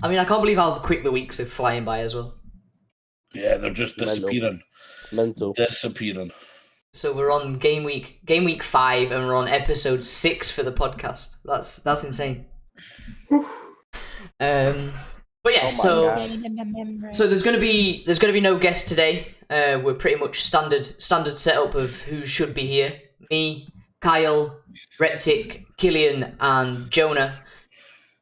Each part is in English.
I mean, I can't believe how quick the weeks are flying by as well. Yeah, they're just disappearing. Mental. Disappearing. So we're on game week 5, and we're on episode 6 for the podcast. That's insane. But yeah, so there's gonna be no guest today. We're pretty much standard setup of who should be here. Me, Kyle, Reptic, Kylian, and Jonah.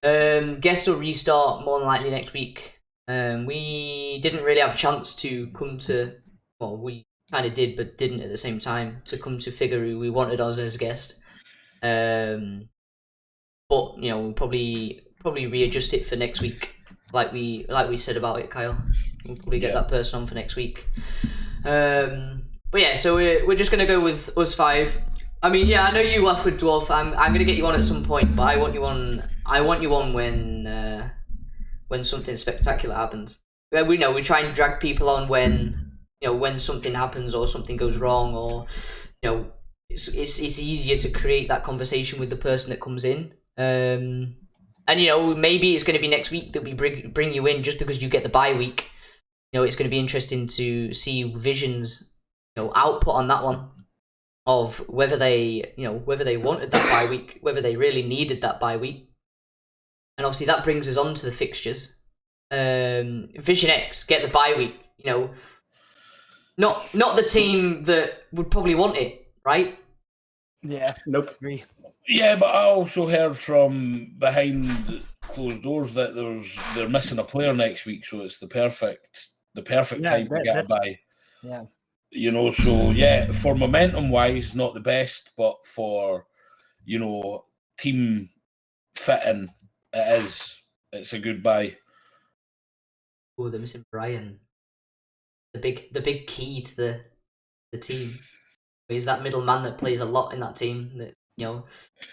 Guest will restart more than likely next week. We didn't really have a chance to come to. Well, we kind of did, but didn't at the same time to come to figure who we wanted us as a guest. But we'll probably readjust it for next week, like we said about it, Kyle. We'll probably get that person on for next week. But yeah, so we're just gonna go with us 5. I mean, yeah, I know you laugh with Dwarf. I'm gonna get you on at some point, but I want you on when something spectacular happens. We try and drag people on when something happens or something goes wrong, or it's easier to create that conversation with the person that comes in. And maybe it's going to be next week that we bring you in just because you get the bye week. It's going to be interesting to see Vision's output on that one, of whether they wanted that bye week, whether they really needed that bye week. And obviously that brings us on to the fixtures. Vision X get the bye week. Not the team that would probably want it, right? Yeah. Nope. Agree. Yeah, but I also heard from behind closed doors that they're missing a player next week, so it's the perfect time to get a bye. Yeah. So yeah, for momentum wise, not the best, but for team fitting, it's a good bye. Oh, they're missing Brian. The big key to the team. He's that middle man that plays a lot in that team. That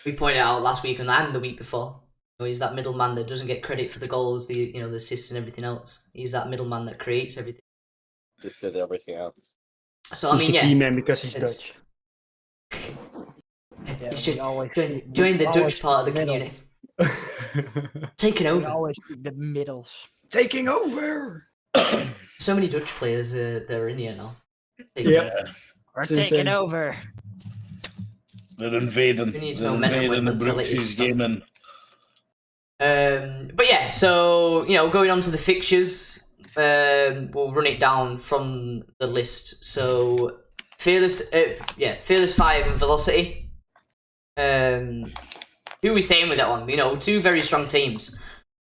we pointed out last week and the week before. He's that middle man that doesn't get credit for the goals, the assists and everything else. He's that middle man that creates everything. Just did everything else. So I mean, he's the key man because he's Dutch. It's just join the Dutch part of the community. Taking over. Always the middles. Taking over. So many Dutch players that are in here now. Yeah. We're taking over. They're invading. We need the Brooksiesgaming. But yeah, so going on to the fixtures, we'll run it down from the list. So Fearless 5 and Velocity. Who are we saying with that one? Two very strong teams.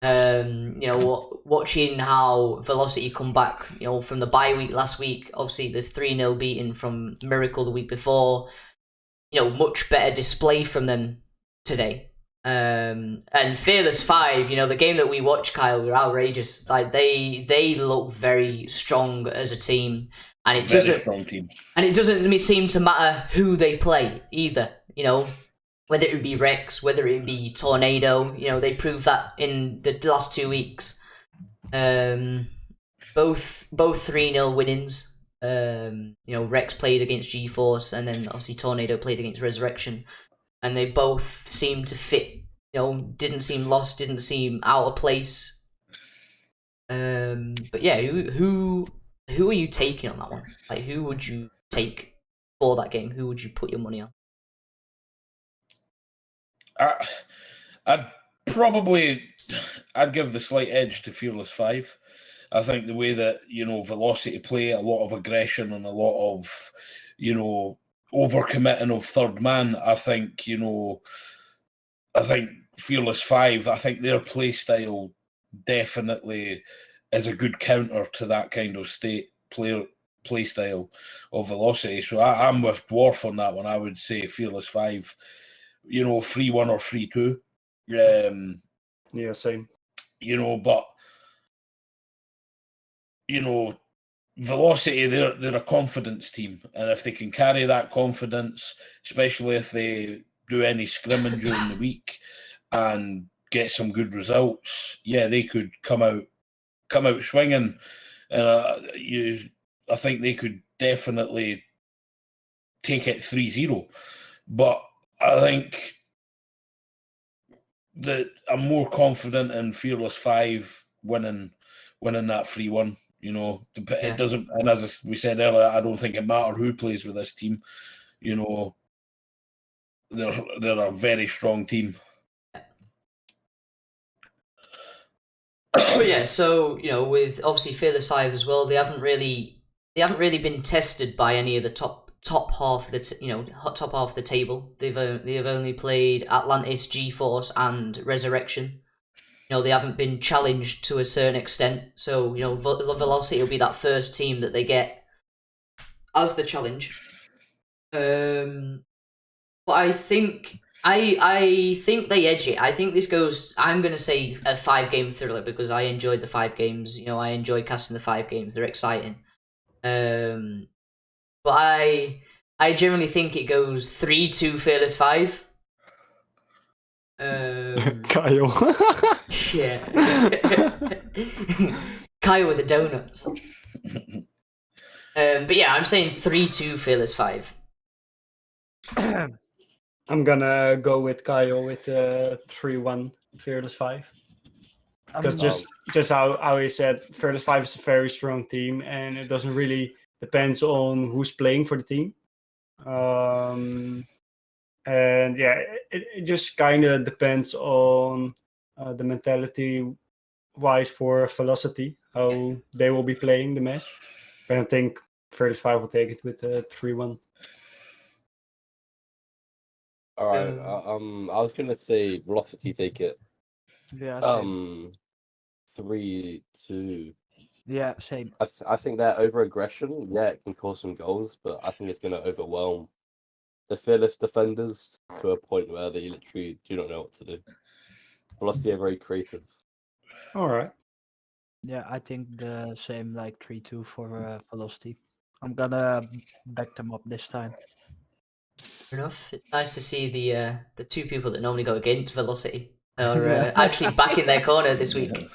Watching how Velocity come back, from the bye week last week, obviously the 3-0 beating from Miracle the week before, much better display from them today. And Fearless 5, the game that we watched, Kyle, were outrageous. Like they look very strong as a team, and it doesn't seem to matter who they play either. Whether it be Rex, whether it be Tornado, they proved that in the last 2 weeks. Both 3-0 winnings. Rex played against G-Force, and then obviously Tornado played against Resurrection, and they both seemed to fit. Didn't seem lost, didn't seem out of place. But yeah, who are you taking on that one? Like, who would you take for that game? Who would you put your money on? I'd give the slight edge to Fearless 5. I think the way that Velocity play, a lot of aggression and a lot of overcommitting of third man. I think Fearless 5. I think their play style definitely is a good counter to that kind of play style of Velocity. So I'm with Dwarf on that one. I would say Fearless 5. 3-1 or 3-2. Yeah, same. But Velocity, they're a confidence team, and if they can carry that confidence, especially if they do any scrimming during the week and get some good results, they could come out swinging. And I think they could definitely take it 3-0. But I think I'm more confident in Fearless 5 winning that 3-1. You know, it doesn't. And as we said earlier, I don't think it matters who plays with this team. You know, they're a very strong team. But yeah, so you know, with obviously Fearless 5 as well, they haven't really been tested by any of the top half of the top half of the table. They've only played Atlantis, GeForce, and Resurrection. You know, they haven't been challenged to a certain extent. So you know, Velocity will be that first team that they get as the challenge. But I think they edge it. I think this goes. I'm gonna say a 5-game thriller because I enjoyed the 5 games. You know, I enjoy casting the 5 games. They're exciting. But I generally think it goes 3-2 Fearless 5. Kyle. Yeah. Kyle with the donuts. But yeah, I'm saying 3-2 Fearless 5. I'm gonna go with Kyle with 3-1 Fearless 5. Because just how he said, Fearless 5 is a very strong team, and it doesn't really depends on who's playing for the team. And yeah, it just kind of depends on the mentality wise for Velocity, how they will be playing the match. But I think Fearless 5 will take it with 3-1. All right. I was gonna say Velocity take it. Yeah. 3-2. Yeah, same. I think that over aggression, it can cause some goals, but I think it's gonna overwhelm the Fearless defenders to a point where they literally do not know what to do. Velocity are very creative. All right. Yeah, I think the same, like 3-2 for Velocity. I'm gonna back them up this time. Fair enough. It's nice to see the 2 people that normally go against Velocity are actually back in their corner this week.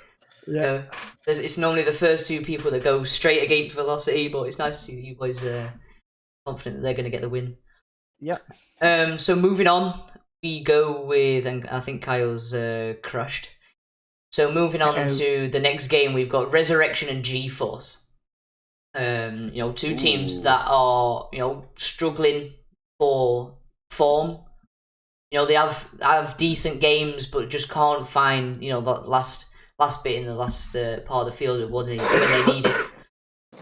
Yeah. It's normally the first 2 people that go straight against Velocity, but it's nice to see you boys confident that they're going to get the win. Yeah. So moving on, we go with, and I think Kyle's crushed. So moving on to the next game, we've got Resurrection and GeForce. You know, 2 teams that are, you know, struggling for form. You know, they have decent games, but just can't find, you know, that last bit in the last part of the field when they need it.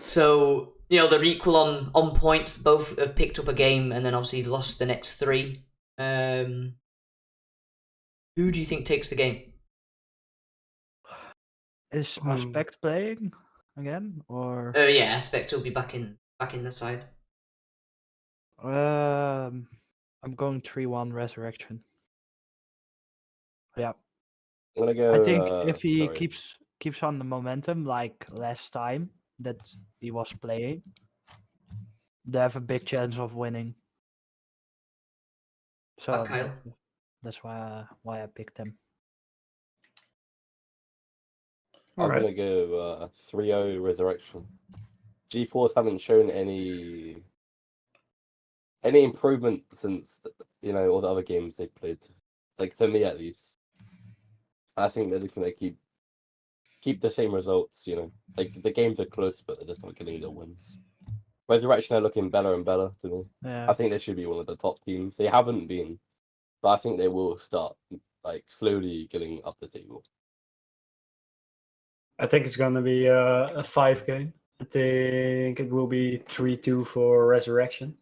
So, you know, they're equal on points. Both have picked up a game and then obviously lost the next 3. Who do you think takes the game? Is Aspect playing again, or? Yeah, Aspect will be back in the side. I'm going 3-1 Resurrection. Yeah. I'm gonna go. I think if he keeps on the momentum like last time that he was playing, they have a big chance of winning. So that's why I picked them. I'm gonna go 3-0 Resurrection. GeForce haven't shown any improvement since, you know, all the other games they've played. Like, to me at least. I think they're just gonna keep the same results, you know. Like, the games are close, but they're just not getting the wins. Resurrection are looking better and better to me. Yeah. I think they should be one of the top teams. They haven't been, but I think they will start, like, slowly getting up the table. I think it's gonna be a 5 game. I think it will be 3-2 for Resurrection.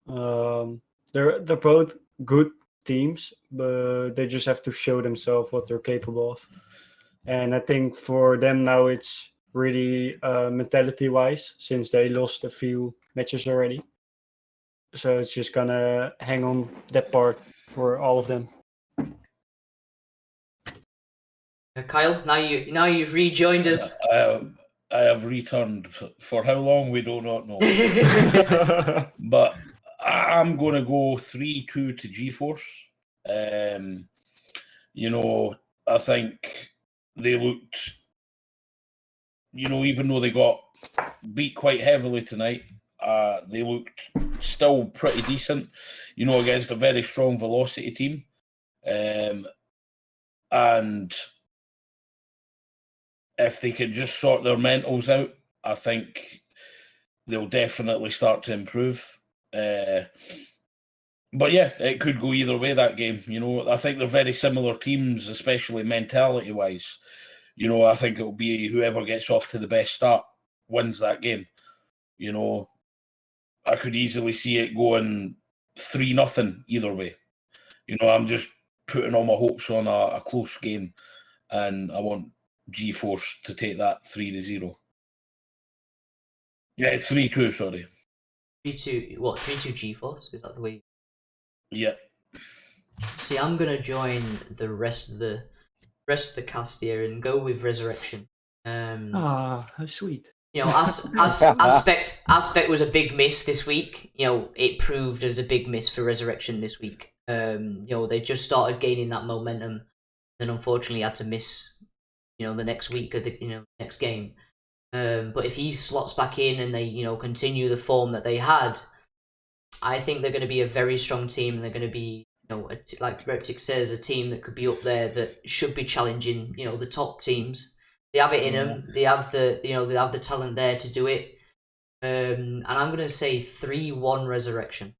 They're both good teams, but they just have to show themselves what they're capable of. And I think for them now it's really mentality-wise, since they lost a few matches already. So it's just gonna hang on that part for all of them. Kyle, now you've rejoined us. I have returned. For how long, we do not know. But I'm going to go 3-2 to GeForce. You know, I think they looked, you know, even though they got beat quite heavily tonight, they looked still pretty decent, you know, against a very strong Velocity team. And if they can just sort their mentals out, I think they'll definitely start to improve. But yeah, it could go either way, that game. You know, I think they're very similar teams, especially mentality-wise. You know, I think it'll be whoever gets off to the best start wins that game. You know, I could easily see it going 3-0 either way. You know, I'm just putting all my hopes on a close game, and I want G-Force to take that 3-0. Yeah, 3-2, sorry. 3-2, what, 3-2 G-Force? Is that the way? Yeah. See, I'm gonna join the rest of the cast here and go with Resurrection. How sweet. You know, Aspect was a big miss this week. You know, it proved as a big miss for Resurrection this week. You know, they just started gaining that momentum, then unfortunately had to miss, you know, the next week of the, you know, next game. But if he slots back in and they, you know, continue the form that they had, I think they're going to be a very strong team. They're going to be, you know, like Reptic says, a team that could be up there, that should be challenging, you know, the top teams. They have it in them. They have the, you know, they have the talent there to do it. And I'm going to say 3-1 Resurrection.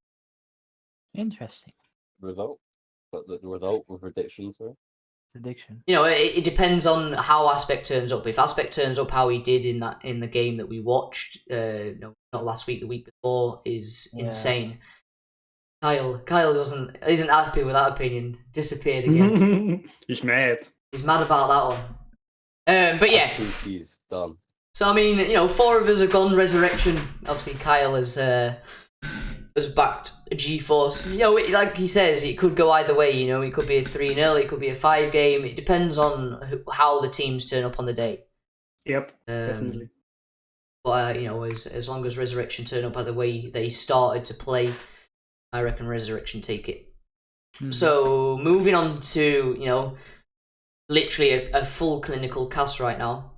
Interesting. Result? But the result with predictions, right? Prediction. You know, it depends on how Aspect turns up. If Aspect turns up how he did in the game that we watched, no, not last week, the week before, is insane. Kyle isn't happy with that opinion. Disappeared again. He's mad. He's mad about that one. But yeah. PC's done. So I mean, you know, 4 of us are gone Resurrection. Obviously, Kyle has backed G-Force. You know, like he says, it could go either way. You know, it could be a 3-0, it could be a 5 game. It depends on how the teams turn up on the day. Yep, definitely. But you know, as long as Resurrection turn up by the way they started to play, I reckon Resurrection take it. So moving on to, you know, literally a full clinical cast right now.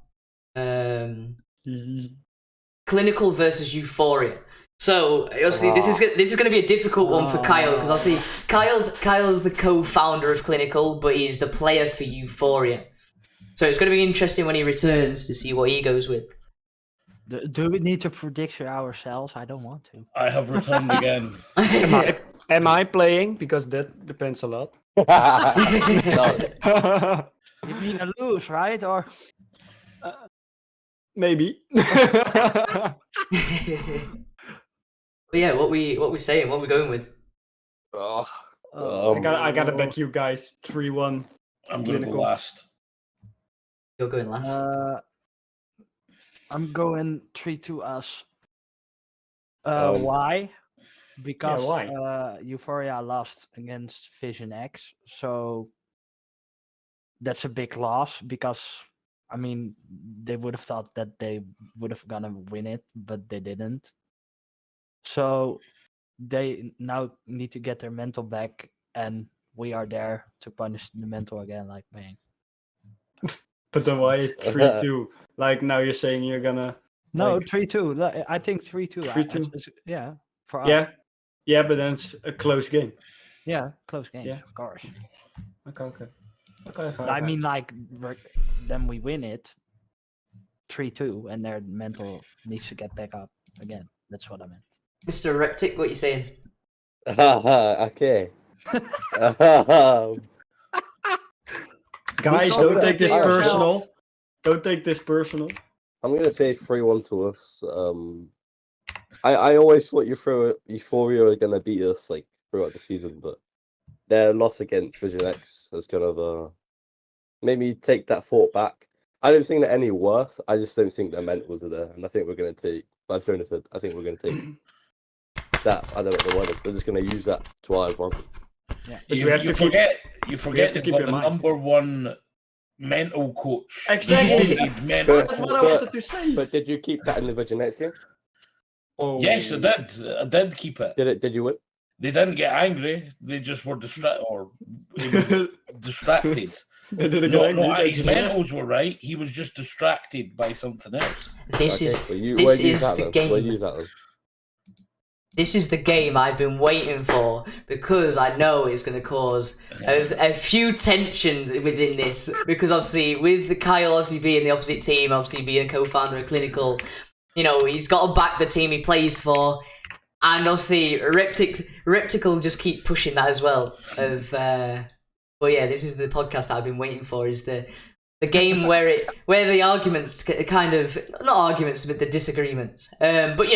Clinical versus Euphoria. So obviously this is going to be a difficult one for Kyle, because obviously Kyle's the co-founder of Clinical, but he's the player for Euphoria. So it's going to be interesting when he returns to see what he goes with. Do we need to predict ourselves? I don't want to. I have returned again. Am I playing? Because that depends a lot. You mean a lose, right? Or maybe. But yeah, what we saying? What we going with? I gotta back you guys 3-1. I'm gonna go last. You're going last. I'm going 3-2 us. Why? Because why? Euphoria lost against Vision X, so that's a big loss. Because I mean, they would have thought that they would have gonna win it, but they didn't. So they now need to get their mental back, and we are there to punish the mental again, like man. But then why 3-2? Like now you're saying you're gonna. No, like... 3-2. I think 3-2. 3-2. Yeah, for us. Yeah, but then it's a close game. Yeah, close game. Yeah, of course. Okay. I mean, like, then we win it 3-2, and their mental needs to get back up again. That's what I meant. Mr. Reptic, what you saying? Okay. Guys, don't take this personal. Don't take this personal. I'm gonna say 3-1 to us. I always thought Euphoria were gonna beat us like throughout the season, but their loss against Vision X has kind of made me take that thought back. I don't think they're any worse. I just don't think their mentals are there, and I think we're gonna take. I think we're gonna take that. I don't know what the word is. We're just gonna use that to our advantage. Yeah. You forget that you've got the number one mental coach. Exactly. That's what I wanted to say. But did you keep that in the Vision X game? Oh. Yes, I did. I did keep it. Did you win? They didn't get angry. They just were distracted. They didn't get angry. His mentals were right. He was just distracted by something else. This is the We'll use game. that then. This is the game I've been waiting for because I know it's going to cause a few tensions within this. Because obviously, with Kyle obviously being the opposite team, obviously being a co-founder of Clinical, he's got to back the team he plays for, and obviously Reptic will just keep pushing that as well. But yeah, this is the podcast that I've been waiting for. Is the game where the arguments kind of, not arguments, but the disagreements. But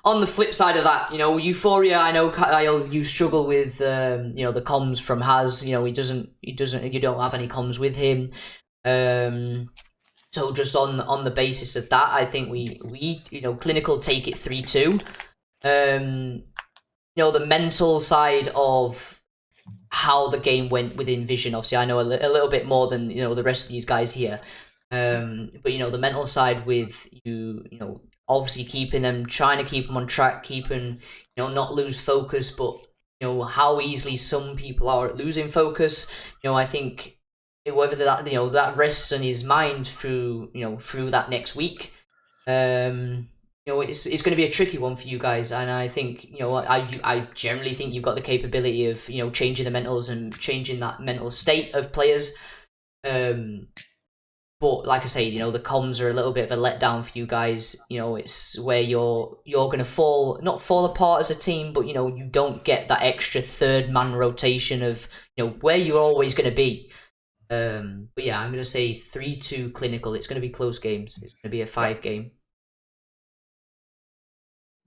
on the flip side of that, Euphoria, I know Kyle, you struggle with the comms from Haz. You don't have any comms with him. So just on the basis of that, I think we Clinical take it 3-2. The mental side of how the game went within Vision, obviously I know a little bit more than the rest of these guys here, but the mental side with obviously trying to keep them on track, keeping not lose focus, but how easily some people are at losing focus. I think whether that rests on his mind through that next week. It's going to be a tricky one for you guys, and I think I generally think you've got the capability of changing the mentals and changing that mental state of players. But like I say, the comms are a little bit of a letdown for you guys. It's where you're going to not fall apart as a team, but you don't get that extra third man rotation of where you're always going to be. But yeah, I'm going to say 3-2 Clinical. It's going to be close games. It's going to be a 5 game.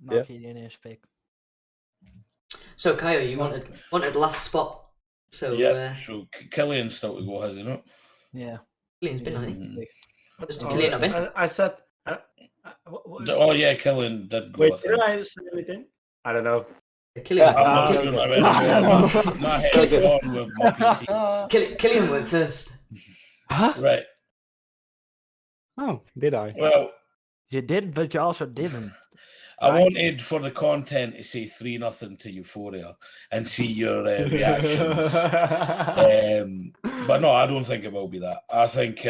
Mark Kylian is pick. So Kyle, you wanted last spot. So so Kylian's still to go, has he not? Yeah. Kylian's been, hasn't he? Kylian not been? I said. Oh yeah, Kylian did go. Wait, did I say anything? I don't know. Kylian. Kylian went first. Huh? Right. Oh, did I? Well, you did, but you also didn't. I wanted for the content to say 3-0 to Euphoria and see your reactions. But no, I don't think it will be that. I think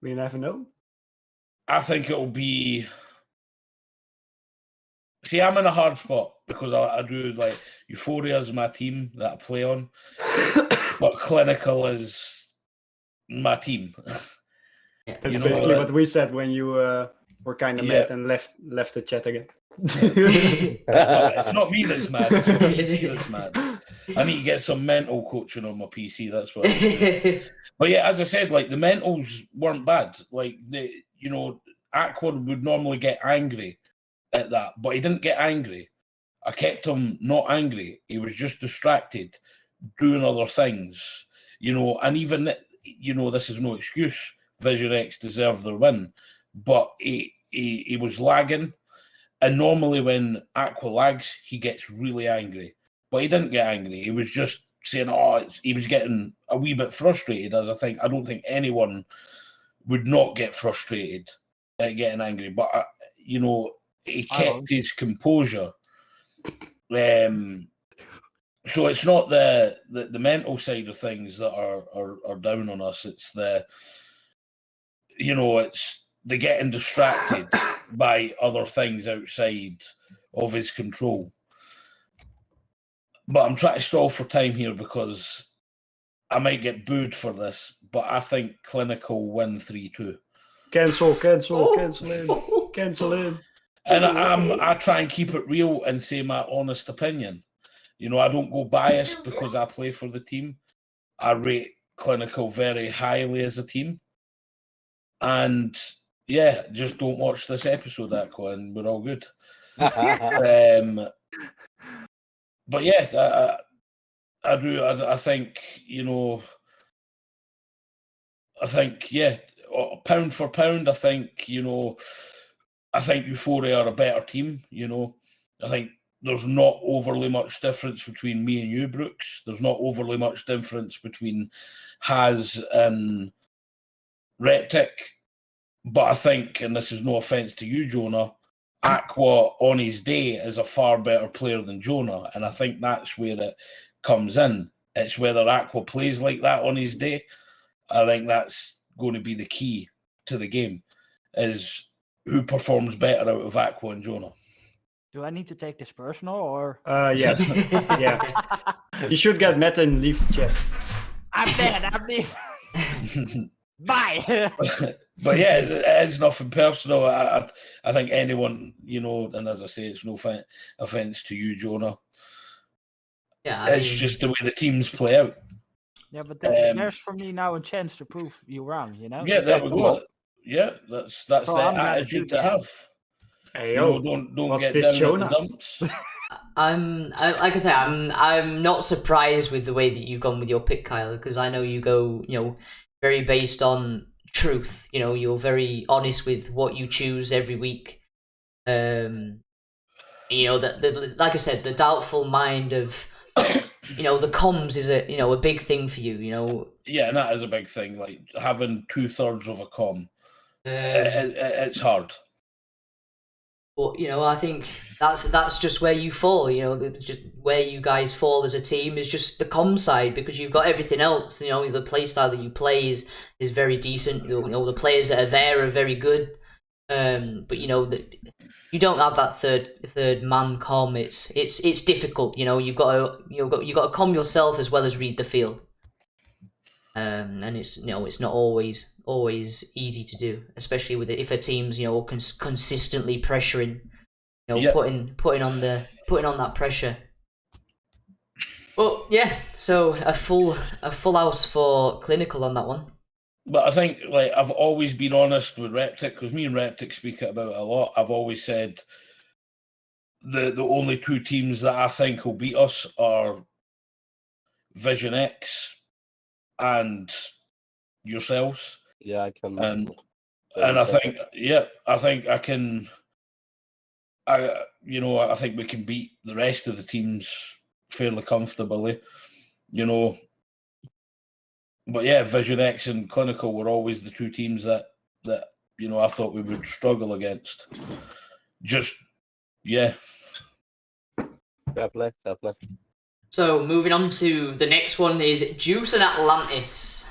we never know. I think it will be. See, I'm in a hard spot because I do like Euphoria is my team that I play on, but Clinical is my team. That's basically what we said when you were kind of mad and left the chat again. It's not me that's mad. It's my PC that's mad. I need to get some mental coaching on my PC. That's what. But yeah, as I said, like the mentals weren't bad. Like Aqua would normally get angry at that, but he didn't get angry. I kept him not angry. He was just distracted, doing other things. And even this is no excuse. Vision X deserved their win, but he was lagging. And normally when Aqua lags, he gets really angry. But he didn't get angry. He was just saying, he was getting a wee bit frustrated, I don't think anyone would not get frustrated at getting angry. But, he kept his composure. So it's not the mental side of things that are down on us. It's it's the getting distracted by other things outside of his control. But I'm trying to stall for time here because I might get booed for this, but I think Clinical win 3-2. Cancel in. And I try and keep it real and say my honest opinion. I don't go biased because I play for the team. I rate Clinical very highly as a team. And yeah, just don't watch this episode, Aqua, and we're all good. But yeah, I do. I think pound for pound, I think Euphoria are a better team. I think there's not overly much difference between me and you, Brooks. There's not overly much difference between Haz and Reptic. But I think, and this is no offence to you, Jonah, Aqua on his day is a far better player than Jonah. And I think that's where it comes in. It's whether Aqua plays like that on his day. I think that's going to be the key to the game, is who performs better out of Aqua and Jonah. Do I need to take this personal or? Yes. Yeah. You should get mad and leave the chat. I'm dead. I'm leaving. Bye. But yeah, it is nothing personal. I think anyone, and as I say, it's no offense to you, Jonah. Yeah, It's just the way the teams play out. Yeah, but there's for me now a chance to prove you wrong. Yeah, there we go. Yeah, that's So the I'm gonna do attitude to that. have. Hey, Don't what's get this, down in Jonah? the dumps. Like I say, I'm not surprised with the way that you've gone with your pick, Kyle, because I know you go, very based on truth. You're very honest with what you choose every week. That like I said, the doubtful mind of, the comms is a big thing for you. Yeah, and that is a big thing. Like having 2/3 of a com, it's hard. But I think that's just where you fall. Just where you guys fall as a team is just the comm side, because you've got everything else. The play style that you play is very decent. The players that are there are very good. But you don't have that third man comm. It's difficult. You've got to comm yourself as well as read the field. And it's it's not always easy to do, especially with if a team's consistently pressuring, Yep. putting on that pressure. Well, yeah. So a full house for clinical on that one. But I think I've always been honest with Reptic, because me and Reptic speak about it a lot. I've always said the only two teams that I think will beat us are Vision X and yourselves. Yeah, I can. And I think I can. I think we can beat the rest of the teams fairly comfortably. But yeah, Vision X and Clinical were always the two teams that I thought we would struggle against. Just yeah. Fair play. So moving on to the next one is Juice and Atlantis.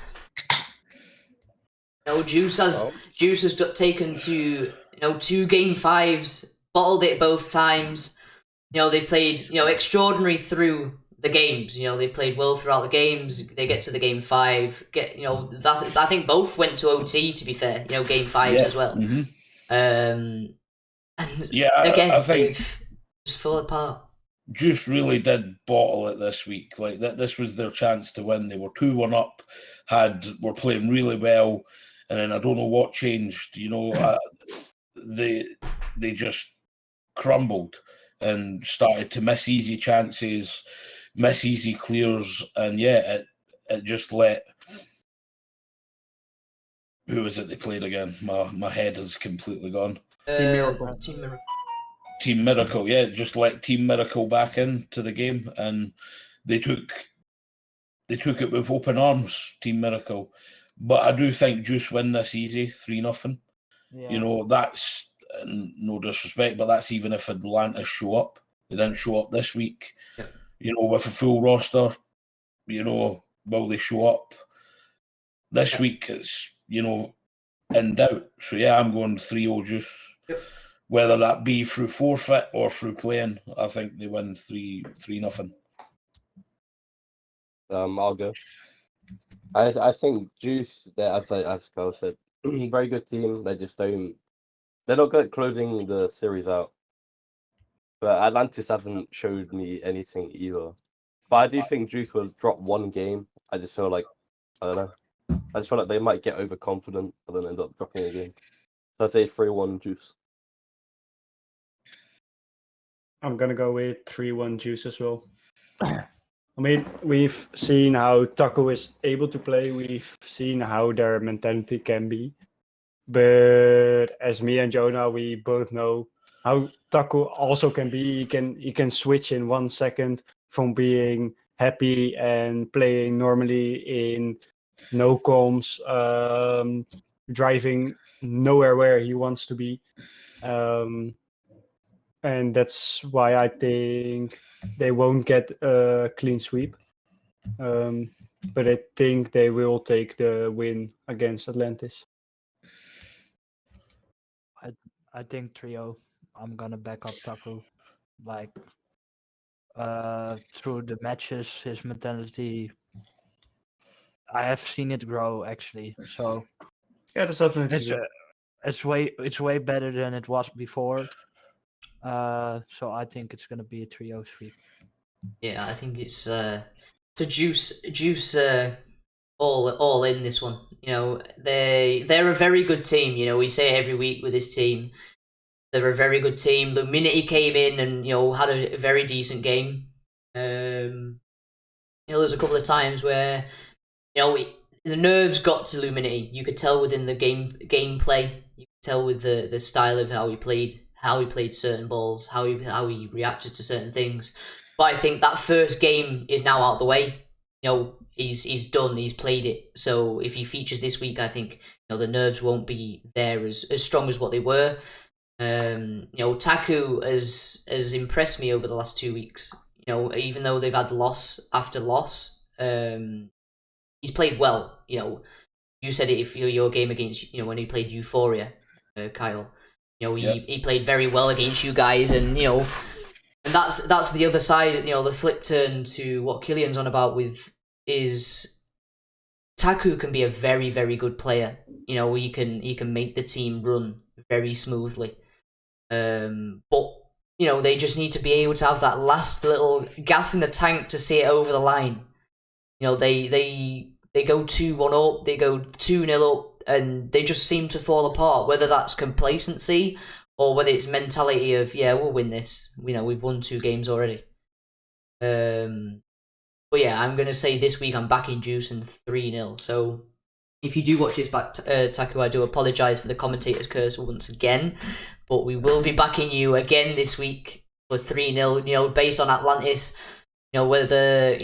Juice has got taken to 2 game 5s, bottled it both times. They played extraordinary through the games. They played well throughout the games. They get to the game 5. I think both went to OT, to be fair. Game 5s as well. Mm-hmm. And again, I think they've just fall apart. Juice really did bottle it this week. This was their chance to win. They were 2-1 up, were playing really well, and then I don't know what changed. They just crumbled and started to miss easy chances, miss easy clears, and it just let. Who was it they played again? My head is completely gone. Team Miracle. Team Miracle, just let Team Miracle back into the game, and they took it with open arms, Team Miracle. But I do think Juice win this easy, 3-0. Yeah. That's no disrespect, but that's even if Atlantis show up. They didn't show up this week. Yeah. With a full roster, will they show up this week? It's in doubt. So I'm going 3-0 Juice. Yep. Whether that be through forfeit or through playing, I think they win 3-0. I'll go. I think Juice, as Carl said, very good team. They're not good at closing the series out. But Atlantis haven't showed me anything either. But I do think Juice will drop one game. I just feel like, I don't know. I just feel like they might get overconfident and then end up dropping a game. So I'd say 3-1 Juice. I'm gonna go with 3-1 Juice as well. I mean, we've seen how Taco is able to play. We've seen how their mentality can be. But as me and Jonah, we both know how Taco also can be. He can switch in 1 second from being happy and playing normally in no comms, driving nowhere where he wants to be. And that's why I think they won't get a clean sweep. But I think they will take the win against Atlantis. I think 3-0. I'm gonna back up Taco. Like through the matches, his mentality, I have seen it grow actually. So Yeah, that's definitely it's good. it's way better than it was before. So I think it's gonna be a 3-0 sweep. Yeah, I think it's to juice all in this one. You know, they're a very good team. You know, we say it every week with this team. They're a very good team. Luminity came in and had a very decent game. There's a couple of times where the nerves got to Luminity. You could tell within the gameplay. You could tell with the style of how he played certain balls, how he reacted to certain things. But I think that first game is now out of the way. He's done. He's played it. So if he features this week, I think the nerves won't be there as strong as what they were. Taku has impressed me over the last 2 weeks. Even though they've had loss after loss, he's played well. You said it if your game against when he played Euphoria, Kyle. He played very well against you guys, and and that's the other side. The flip turn to what Kylian's on about with is Taku can be a very, very good player. He can make the team run very smoothly. But they just need to be able to have that last little gas in the tank to see it over the line. They go 2-1 up, they go 2-0 up, and they just seem to fall apart. Whether that's complacency or whether it's mentality of we'll win this. We've won 2 games already. But yeah, I'm gonna say this week I'm backing Juice and 3-0. So if you do watch this back, Taku, I do apologise for the commentator's curse once again, but we will be backing you again this week for 3-0. Based on Atlantis, whether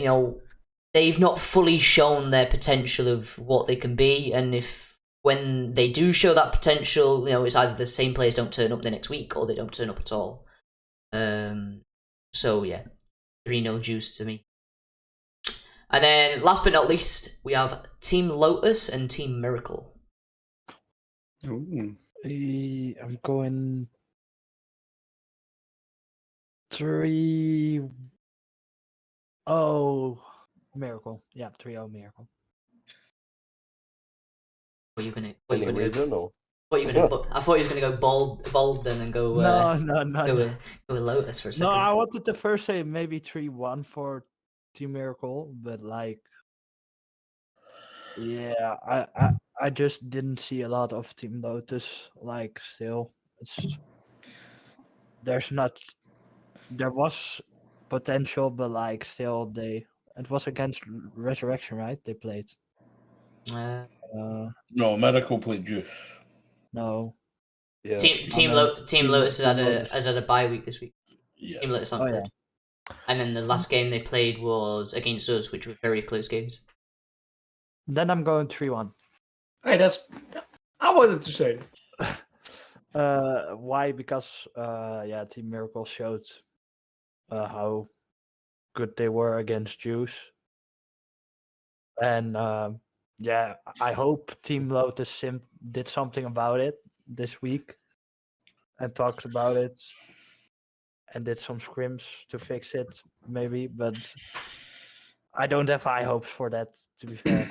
they've not fully shown their potential of what they can be, and if when they do show that potential, it's either the same players don't turn up the next week or they don't turn up at all. So yeah, 3-0 Juice to me. And then, last but not least, we have Team Lotus and Team Miracle. Ooh. I'm going 3-0 Miracle. Yeah, 3-0 Miracle. What are you gonna? Any reason or? What are you gonna? I thought you was gonna go bold then and go. No. Go with Lotus for a second. No, I wanted to first say maybe 3-1 for Team Miracle, but yeah, I just didn't see a lot of Team Lotus. Still, there was potential, but still it was against Resurrection, right? They played. No, Miracle played Juice. No. Yeah. Team Lotus has had a bye week this week. Yeah. Team Lotus on third. And then the last game they played was against us, which were very close games. Then I'm going 3-1. Hey, I wanted to say. Why? Because Team Miracle showed how good they were against Juice, and I hope Team Lotus did something about it this week and talked about it and did some scrims to fix it, maybe. But I don't have high hopes for that, to be fair.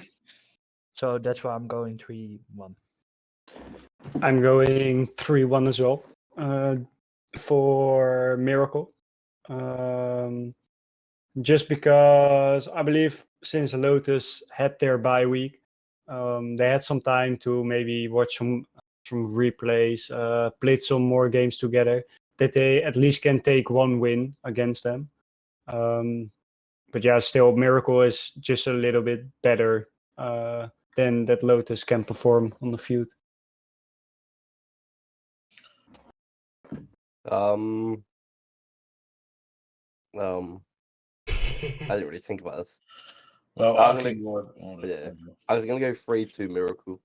So that's why I'm going 3-1. I'm going 3-1 as well for Miracle. Just because I believe since Lotus had their bye week, they had some time to maybe watch some replays, played some more games together, that they at least can take one win against them. But yeah, still Miracle is just a little bit better than that Lotus can perform on the field. I didn't really think about this. Well, I was gonna go 3-2 Miracle.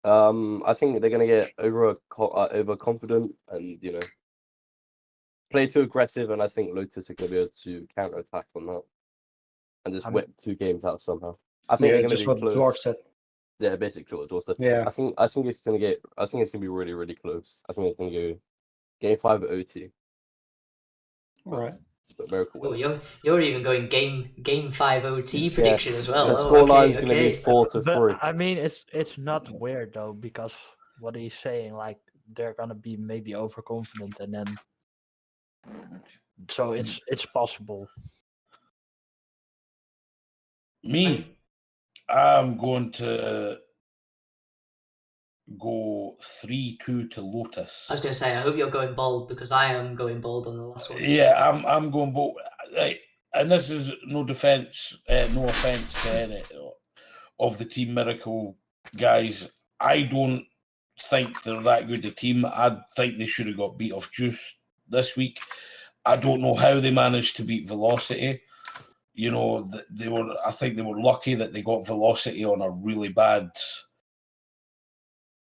I think they're gonna get overconfident and play too aggressive, and I think Lotus are gonna be able to counter attack on that and just whip 2 games out somehow. I think they're gonna just be what close. Dwarf said. Yeah, basically what Dwarf said. Yeah. I think it's gonna be really, really close. I think it's gonna go game 5 at OT. All right. But Miracle Oh, win. you're even going game 5 OT prediction as well. The Oh, scoreline is okay, going to be okay. 4-3. But I mean, it's not weird though, because what he's saying, like they're gonna be maybe overconfident, and then so it's possible. Me, I'm going to go 3-2 to Lotus. I was going to say, I hope you're going bold, because I am going bold on the last one. Yeah, I'm going bold. And this is no offense to any of the Team Miracle guys. I don't think they're that good a team. I think they should have got beat off Juice this week. I don't know how they managed to beat Velocity. You know, I think they were lucky that they got Velocity on a really bad,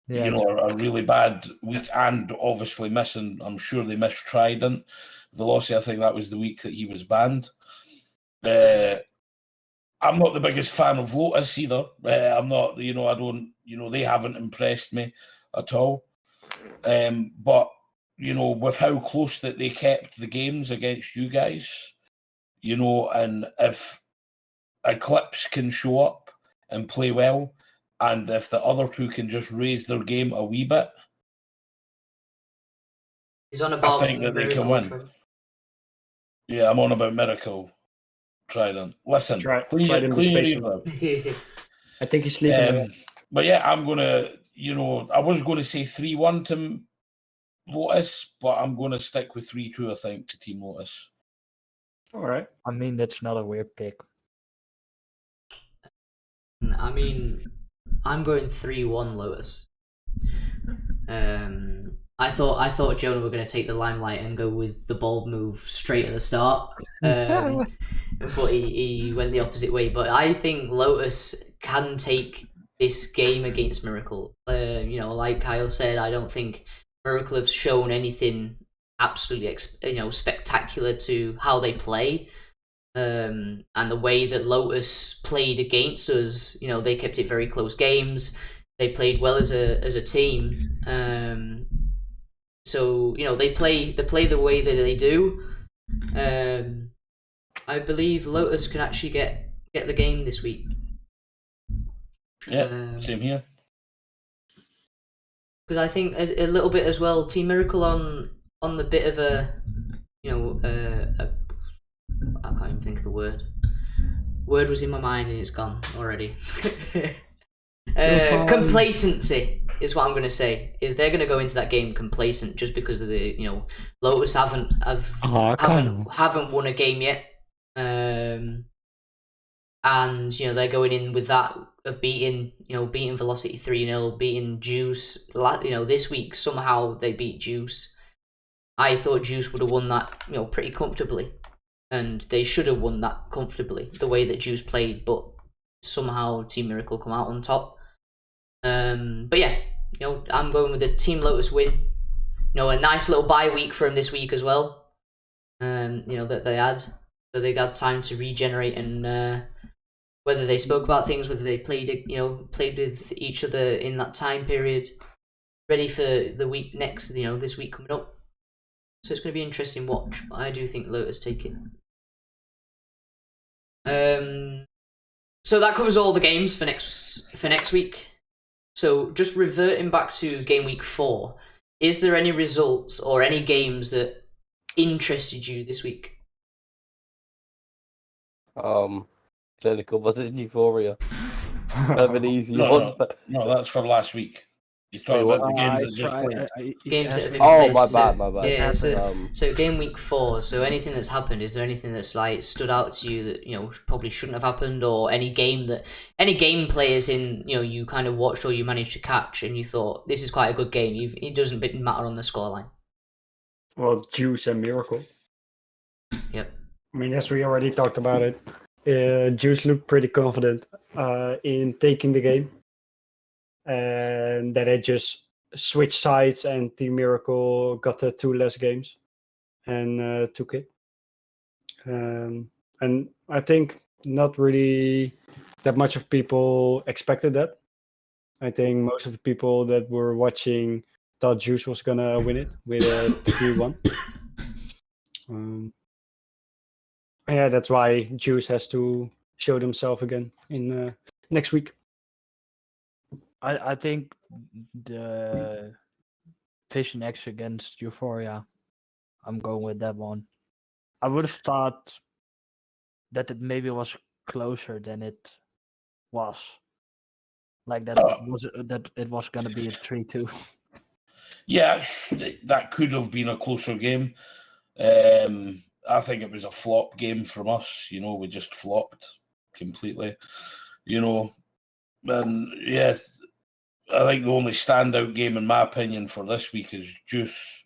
a really bad week, and obviously missing. I'm sure they missed Trident. Velocity, I think that was the week that he was banned. I'm not the biggest fan of Lotus either. I'm not, I don't, they haven't impressed me at all. But, with how close that they kept the games against you guys, and if Eclipse can show up and play well, and if the other two can just raise their game a wee bit, He's on about I think that they can win. Yeah, I'm on about Miracle Trident. Listen, clean your ears out. I think he's sleeping. But yeah, I'm going to, I was going to say 3-1 to Lotus, but I'm going to stick with 3-2, I think, to Team Lotus. All right. I mean, that's not a weird pick. I mean, I'm going 3-1 Lotus. I thought Jonah were going to take the limelight and go with the bold move straight at the start, but he went the opposite way. But I think Lotus can take this game against Miracle. Like Kyle said, I don't think Miracle have shown anything absolutely spectacular to how they play. And the way that Lotus played against us, they kept it very close games. They played well as a team. So they play the way that they do. I believe Lotus can actually get the game this week. Yeah, same here. Because I think a little bit as well, Team Miracle on the bit of a I can't even think of the word. Word was in my mind and it's gone already. Complacency is what I'm going to say. Is they're going to go into that game complacent just because of the Lotus haven't won a game yet, and they're going in with that of beating Velocity 3-0, beating Juice. This week somehow they beat Juice. I thought Juice would have won that pretty comfortably, and they should have won that comfortably the way that Juice played, but somehow Team Miracle come out on top. But yeah, I'm going with the Team Lotus win. A nice little bye week for them this week as well. That they had, so they got time to regenerate, and whether they spoke about things, whether they played with each other in that time period, ready for the week next. This week coming up. So it's going to be an interesting watch. But I do think Lotus take it. So that covers all the games for next week. So just reverting back to game week 4, is there any results or any games that interested you this week? Clinical versus Euphoria. Have an easy one. No, that's for last week. He's talking about the games that just played. Games that have been played. My bad. Yeah, so game week 4. So anything that's happened, is there anything that's stood out to you that probably shouldn't have happened, or any game players in you kind of watched or you managed to catch and you thought this is quite a good game? It doesn't matter on the scoreline. Well, Juice and Miracle. Yep. I mean, as we already talked about it, Juice looked pretty confident in taking the game. And then it just switched sides, and Team Miracle got the 2 less games and took it. And I think not really that much of people expected that. I think most of the people that were watching thought Juice was gonna win it with a 3-1. Yeah, that's why Juice has to show himself again in next week. I think the Vision X against Euphoria, I'm going with that one. I would have thought that it maybe was closer than it was. Like that it was gonna be a 3-2. Yeah, that could have been a closer game. I think it was a flop game from us. We just flopped completely. And yes, I think the only standout game, in my opinion, for this week is Juice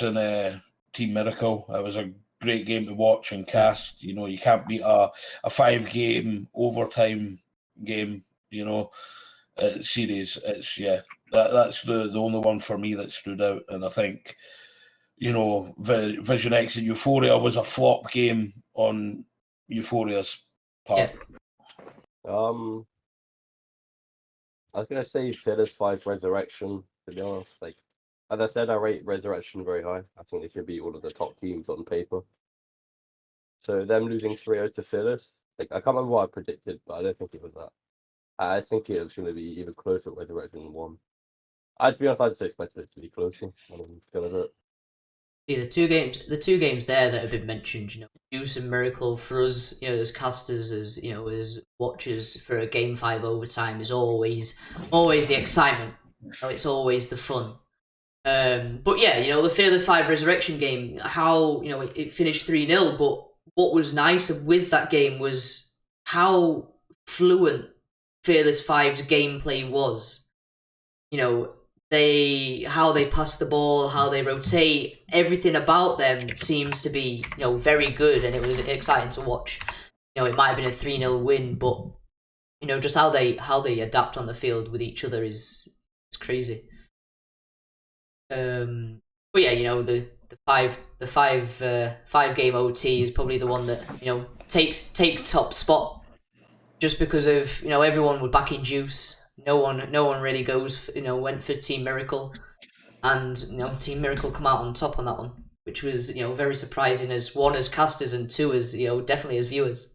and Team Miracle. It was a great game to watch and cast. You can't beat a 5-game overtime game. Series. That's the only one for me that stood out. And I think Vision X and Euphoria was a flop game on Euphoria's part. I was gonna say Fearless 5 Resurrection, to be honest. Like, as I said, I rate Resurrection very high. I think they should beat all of the top teams on paper. So them losing 3-0 to Fearless, like, I can't remember what I predicted, but I don't think it was that. I think it was going to be even closer with Resurrection than 1. To be honest, I just expected it to be closer. See, the two games there that have been mentioned, Juice and Miracle, for us, as casters, as watchers, for a Game 5 overtime is always the excitement. It's always the fun. But yeah, the Fearless 5 Resurrection game, how it finished 3-0, but what was nice with that game was how fluent Fearless 5's gameplay was. How they pass the ball, how they rotate, everything about them seems to be, very good, and it was exciting to watch. It might have been a 3-0 win, but just how they adapt on the field with each other is crazy. But yeah, the 5-game OT is probably the one that takes top spot. Just because of everyone would back in Juice, no one really went for Team Miracle, and Team Miracle come out on top on that one, which was very surprising as casters and 2 as definitely as viewers.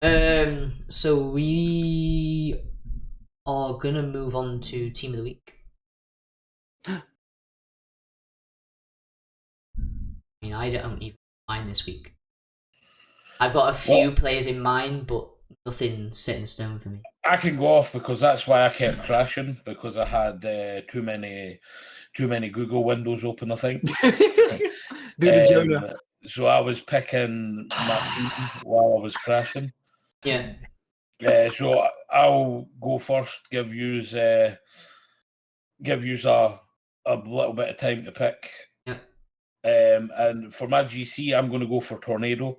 So we are gonna move on to Team of the Week. I mean, I don't even mind this week. I've got a few players in mind, but nothing set in stone for me. I can go off because that's why I kept crashing, because I had too many Google windows open, I think. Jonah. So I was picking my team while I was crashing. Yeah. So I'll go first. Give yous a little bit of time to pick. Yeah. And for my GC, I'm going to go for Tornado.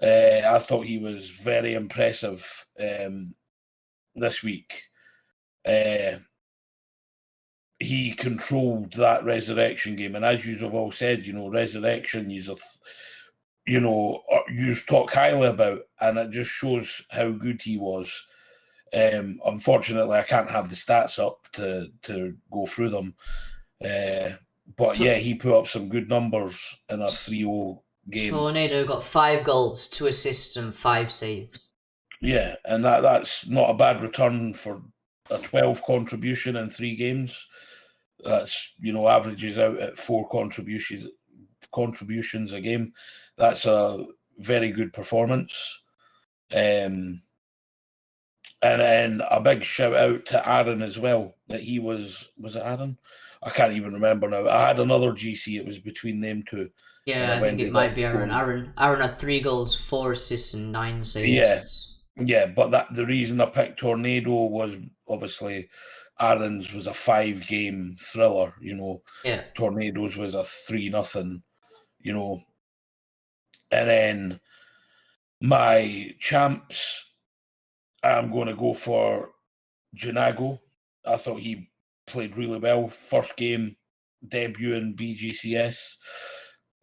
I thought he was very impressive this week. He controlled that Resurrection game, and as you have all said, Resurrection, you talk highly about, and it just shows how good he was. Unfortunately, I can't have the stats up to go through them, but yeah, he put up some good numbers in a 3-0 game. Tornado got 5 goals, 2 assists, and 5 saves. Yeah, and that's not a bad return for a 12 contribution in 3 games. That's averages out at 4 contributions a game. That's a very good performance. And then a big shout out to Aaron as well. That he was it Aaron? I can't even remember now. I had another GC. It was between them 2. Yeah, I think it might be Aaron. Aaron had 3 goals, 4 assists, and 9 saves. Yeah, but the reason I picked Tornado was obviously Aaron's was a 5-game thriller. Yeah. Tornadoes was a 3-0. And then my champs, I'm going to go for Janago. I thought he played really well. First game, debut in BGCS.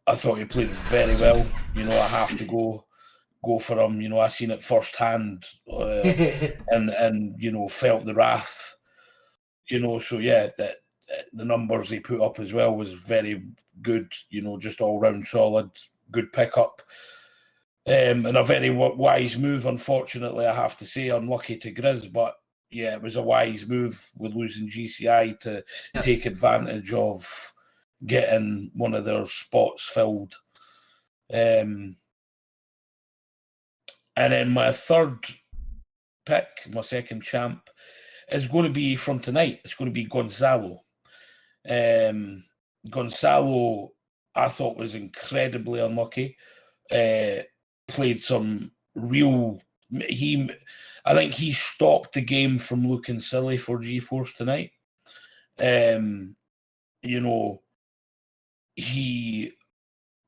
I thought he played very well. I have to go for him. I seen it firsthand and felt the wrath. So yeah, that the numbers he put up as well was very good, just all round solid, good pickup. And a very wise move, unfortunately, I have to say, unlucky to Grizz, but yeah, it was a wise move with losing GCI to take advantage of getting one of their spots filled. And then my third pick, my second champ, is going to be from tonight. It's going to be Gonzalo. Gonzalo, I thought, was incredibly unlucky. Played some real... I think he stopped the game from looking silly for GeForce tonight. He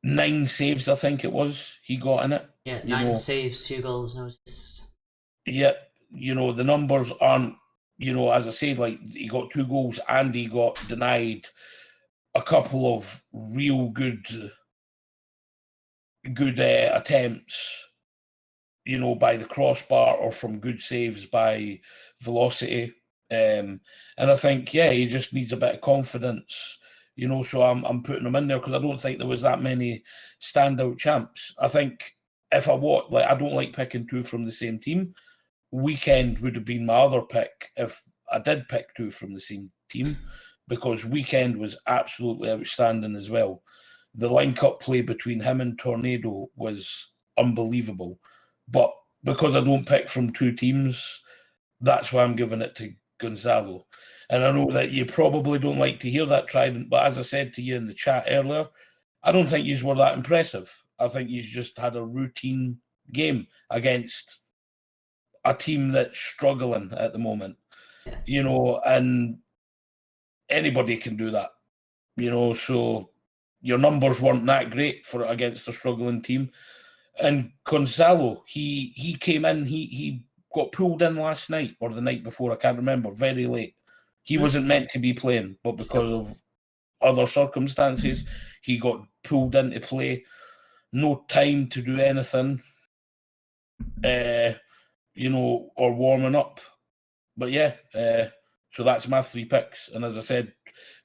9 saves, I think it was, he got in it. Yeah, 9 saves, 2 goals, no assists. Yeah, the numbers aren't, as I said, like, he got 2 goals and he got denied a couple of real good attempts, by the crossbar or from good saves by Velocity. And I think, he just needs a bit of confidence, so I'm putting him in there because I don't think there was that many standout champs. I think I don't like picking 2 from the same team. Weekend would have been my other pick if I did pick 2 from the same team, because Weekend was absolutely outstanding as well. The link-up play between him and Tornado was unbelievable. But because I don't pick from 2 teams, that's why I'm giving it to Gonzalo. And I know that you probably don't like to hear that, Trident, but as I said to you in the chat earlier, I don't think you were that impressive. I think you just had a routine game against a team that's struggling at the moment. And anybody can do that. So your numbers weren't that great against a struggling team. And Gonzalo, he came in, he got pulled in last night or the night before, I can't remember, very late. He wasn't meant to be playing, but because of other circumstances, he got pulled into play. No time to do anything, or warming up. But so that's my 3 picks. And as I said,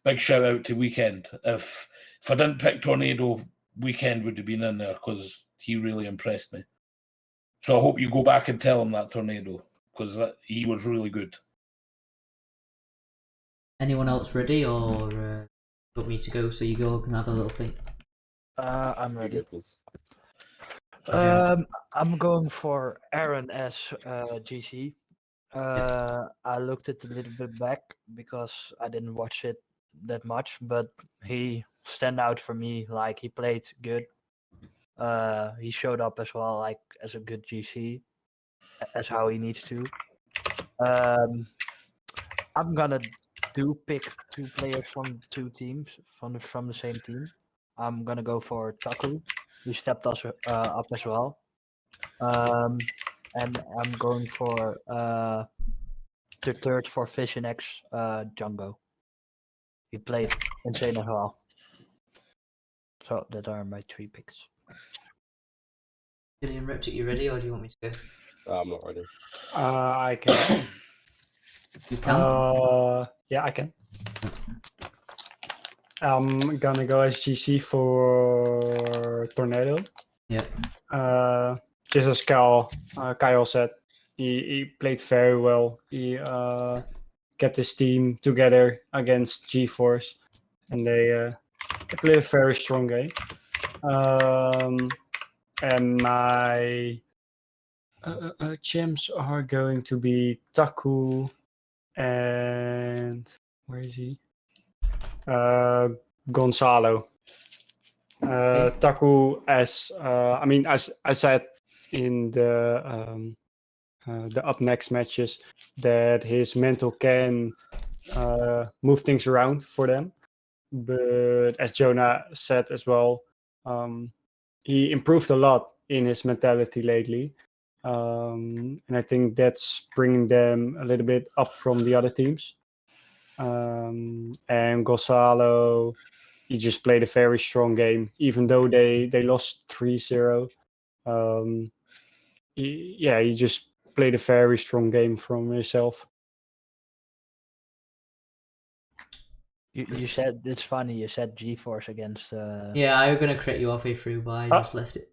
big shout out to Weekend. If I didn't pick Tornado, Weekend would have been in there because he really impressed me. So I hope you go back and tell him that, Tornado, because he was really good. Anyone else ready, or want me to go so you go and have a little think? I'm ready. Please. I'm going for Aaron as GC. I looked at a little bit back because I didn't watch it that much, but he stand out for me. Like, he played good. He showed up as well, like, as a good GC, as how he needs to. I'm gonna pick 2 players from 2 teams from the same team. I'm gonna go for Taku. He stepped us up as well. And I'm going for the third for Vision X, Django. He played insane as well. So that are my 3 picks. Kylian, reptic, you ready, or do you want me to go? I'm not ready. I can. You can. Yeah, I can. I'm gonna go as GC for Tornado. Yeah. Just as Kyle said, he played very well. He kept his team together against GeForce, and they played a very strong game. And my champs are going to be Taku and where is he? Gonzalo. Taku, as I said in the up next matches, that his mental can move things around for them. But as Jonah said as well, he improved a lot in his mentality lately. And I think that's bringing them a little bit up from the other teams. And Gonzalo, he just played a very strong game, even though they lost 3-0. He just played a very strong game from himself. You said it's funny. You said G-Force against. Yeah, I was gonna crit you halfway through, but I just left it.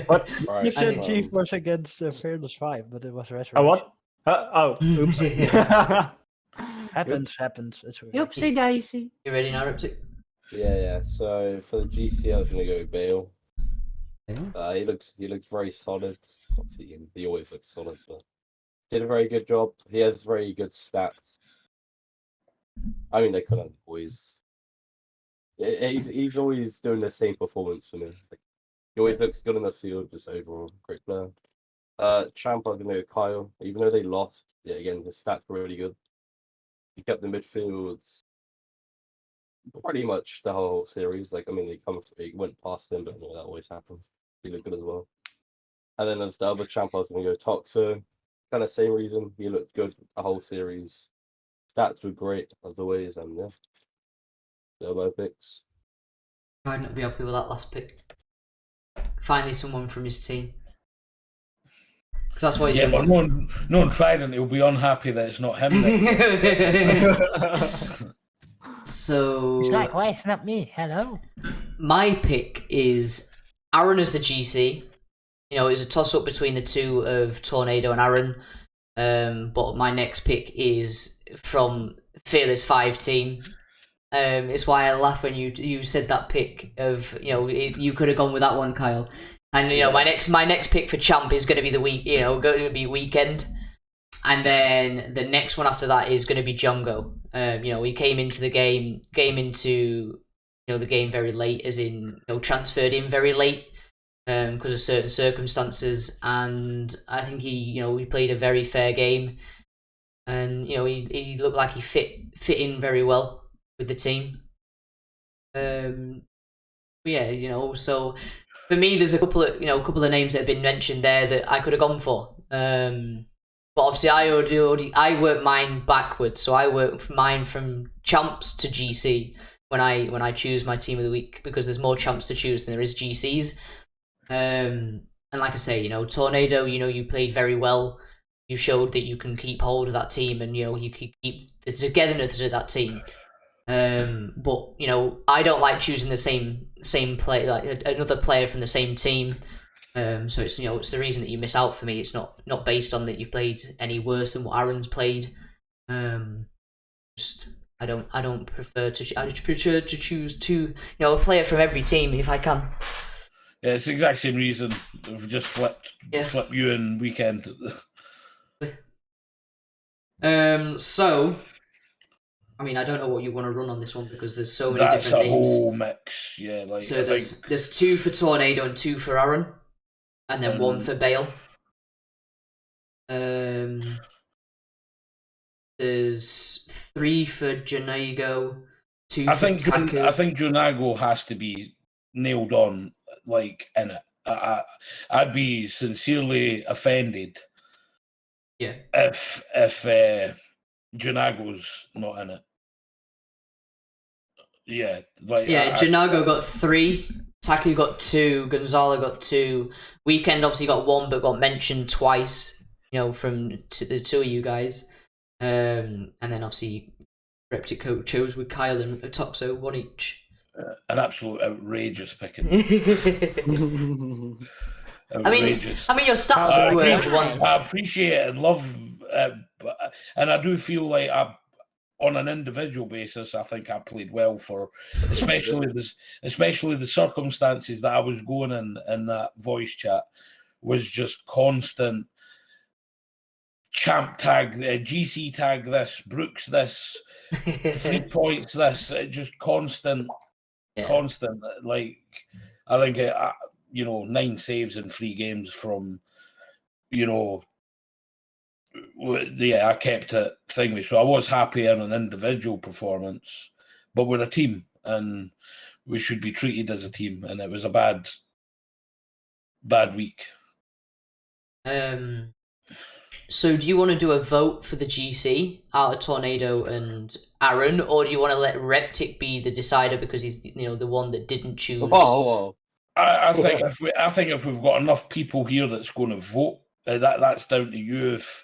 What? Right, You said And- G-Force against Fearless 5, but it was Resurrection. What? Oh, oops. Happens. It's okay. Oopsie daisy. You ready now, Reptic? Yeah. So for the GC, I was gonna go Bale. He looks very solid. Obviously, he always looks solid, but did a very good job. He has very good stats. I mean, they kind of always. He's always doing the same performance for me. Like, he always looks good in the field, just overall great player. Champ, I'm gonna go Kyle. Even though they lost, yeah, again, his stats were really good. He kept the midfield pretty much the whole series. Like, I mean, he went past him, but that always happens. He looked good as well. And then as the other champ, I was going to go Toxo. Kind of same reason. He looked good the whole series. Stats were great as always, and yeah, they're my picks. I'd not be happy with that last pick. Finally, someone from his team. Because that's what he's Yeah, been but no one tried, and he'll be unhappy that it's not him. Then. So He's like, why it's not me? Hello. my pick is Aaron as the GC. You know, it's a toss up between the two of Tornado and Aaron. But my next pick is from Fearless 5 team. It's why I laugh when you said that pick of, you know, you could have gone with that one, Kyle. And you know, my next pick for champ is going to be going to be Weekend. And then the next one after that is going to be Django. You know, he came into the game into the game very late, as in transferred in very late because of certain circumstances, and I think he played a very fair game, and he looked like he fit in very well with the team. But yeah, so for me, there's a couple of names that have been mentioned there that I could have gone for. But obviously, I work mine backwards, so I work mine from champs to GC when I choose my team of the week, because there's more champs to choose than there is GCs. And like I say, Tornado, you played very well. You showed that you can keep hold of that team, and you can keep the togetherness of that team. But I don't like choosing the same play, like another player from the same team. So it's it's the reason that you miss out for me. It's not based on that you played any worse than what Aaron's played. Just I don't prefer to. I just prefer to choose a player from every team if I can. Yeah, it's the exact same reason. We've just flip you and Weekend. So I mean, I don't know what you want to run on this one, because there's so many That's different a names. whole mix. Yeah, like So there's 2 for Tornado and 2 for Aaron, and then 1 for Bale. There's 3 for Janago, 2 for Taku. I think Jonago has to be nailed on, like, in it. I'd be sincerely offended. Yeah. If Jonago's not in it. Yeah, like Janago got 3, Taku got 2, Gonzalo got 2, Weekend obviously got 1 but got mentioned twice, from the 2 of you guys. And then obviously Reptic chose with Kyle and Toxo, 1 each. An absolute outrageous picking. Outrageous. I mean your stats were 1. I appreciate it and love it, and I do feel like on an individual basis, I think I played well for, especially the circumstances that I was going in that voice chat was just constant champ tag, GC tag this, Brooks this, 3 points this, just constant. Like, I think 9 saves in 3 games from, I kept it thingy. So I was happy in an individual performance, but we're a team and we should be treated as a team. And it was a bad week. So do you want to do a vote for the GC out of Tornado and Aaron, or do you want to let Reptic be the decider because he's the one that didn't choose? Oh. I think if we've got enough people here that's going to vote, that's down to you. If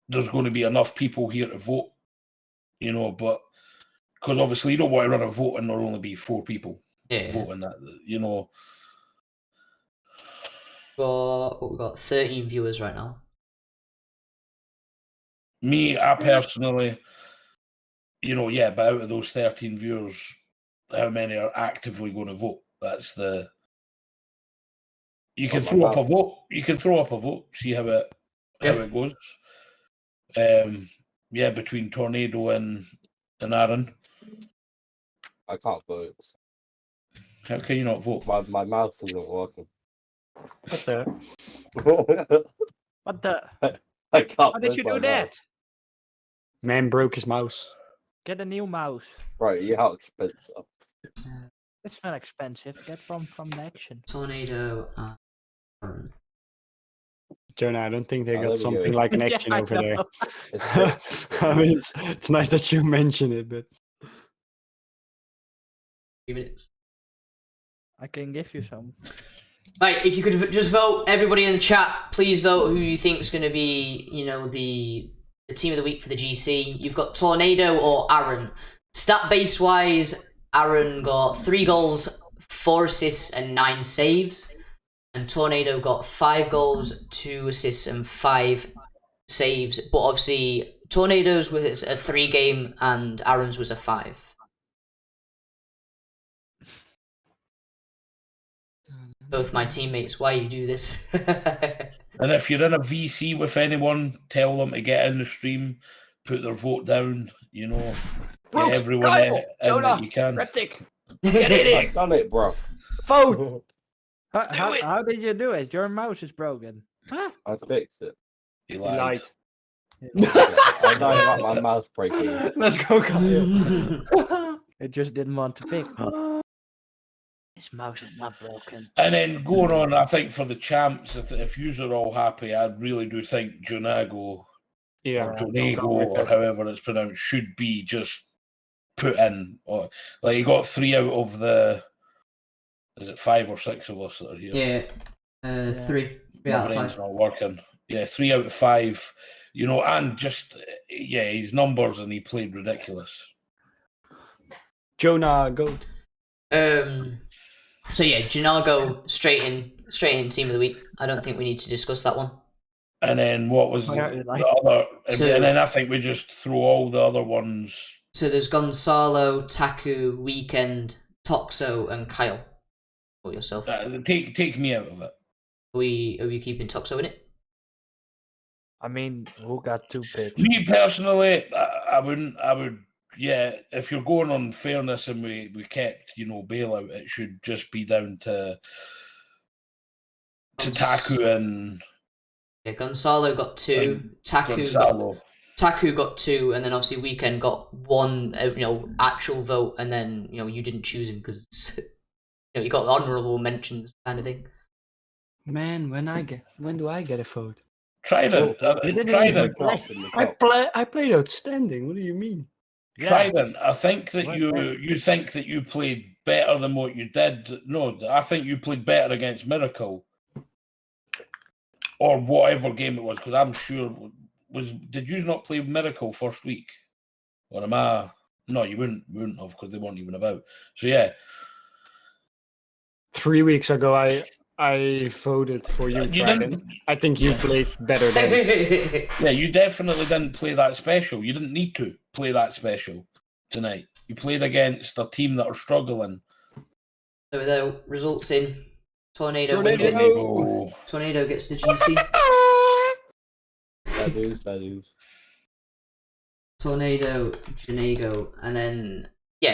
there's going to be enough people here to vote, you know, but because obviously you don't want to run a vote and there'll only be 4 people voting that, you know. We've got 13 viewers right now. Me, I personally, you know, yeah, but out of those 13 viewers, how many are actively going to vote? That's the. You can throw up a vote. You can throw up a vote. See how it goes. Yeah, between Tornado and Aaron. I can't vote. How can you not vote? My mouse isn't working. What the? What the? I can't. How did you do mouse. that? Man broke his mouse. Get a new mouse. Right, you how expensive. It's not expensive. Get from the action. Tornado and Aaron. Jonah, I don't think they Oh, got there we something go. like an action I over there. know. I mean, it's nice that you mention it, but 3 minutes. I can give you some. Right, if you could just vote, everybody in the chat, please vote who you think is going to be, you know, the team of the week for the GC. You've got Tornado or Aaron. Stat base wise, Aaron got 3 goals, 4 assists, and 9 saves. And Tornado got 5 goals, 2 assists, and 5 saves. But obviously, Tornado's was a 3 game, and Aaron's was a 5. Both my teammates, why you do this? And if you're in a VC with anyone, tell them to get in the stream, put their vote down, you know, get everyone in that you can. Reptic, get in I've it. done it, bruv. Vote. How did you do it? Your mouse is broken. Huh? I fixed it. He lied. lied. I know about my mouse breaking. Let's go, Kyle. It just didn't want to pick. His mouse is not broken. And then going on, I think for the champs, if yous are all happy, I really do think Jonago Yeah, or Jonago or however it's pronounced should be just put in. Or like you got 3 out of the, is it 5 or 6 of us that are here? Yeah, 3. My brain's not working. Yeah, 3 out of 5. You know, and just his numbers, and he played ridiculous. Jonah, go. So yeah, Jonago straight in team of the week. I don't think we need to discuss that one. And then what was the other? And then I think we just throw all the other ones. So there's Gonzalo, Taku, Weekend, Toxo, and Kyle. Or yourself. Take me out of it. Are we keeping Toxo in it? I mean, who got 2 picks? Me personally, I would. Yeah, if you're going on fairness and we kept, you know, bailout, it should just be down to Taku and. Yeah, Gonzalo got 2. Taku got 2, and then obviously Weekend got 1. You know, actual vote, and then you didn't choose him because you got honourable mentions kind of thing. Man, when do I get a vote? Trident. Trident. I played outstanding. What do you mean? Trident, I think that you think that you played better than what you did. No, I think you played better against Miracle. Or whatever game it was, because I'm sure did you not play Miracle first week? Or am I? No, you wouldn't have, because they weren't even about. So yeah. 3 weeks ago I voted for you, Trident. I think you played better than. Yeah, you definitely didn't play that special. You didn't need to play that special tonight. You played against a team that are struggling. So the results in, Tornado wins it. Tornado gets the GC. That is. Tornado, Jonago, and then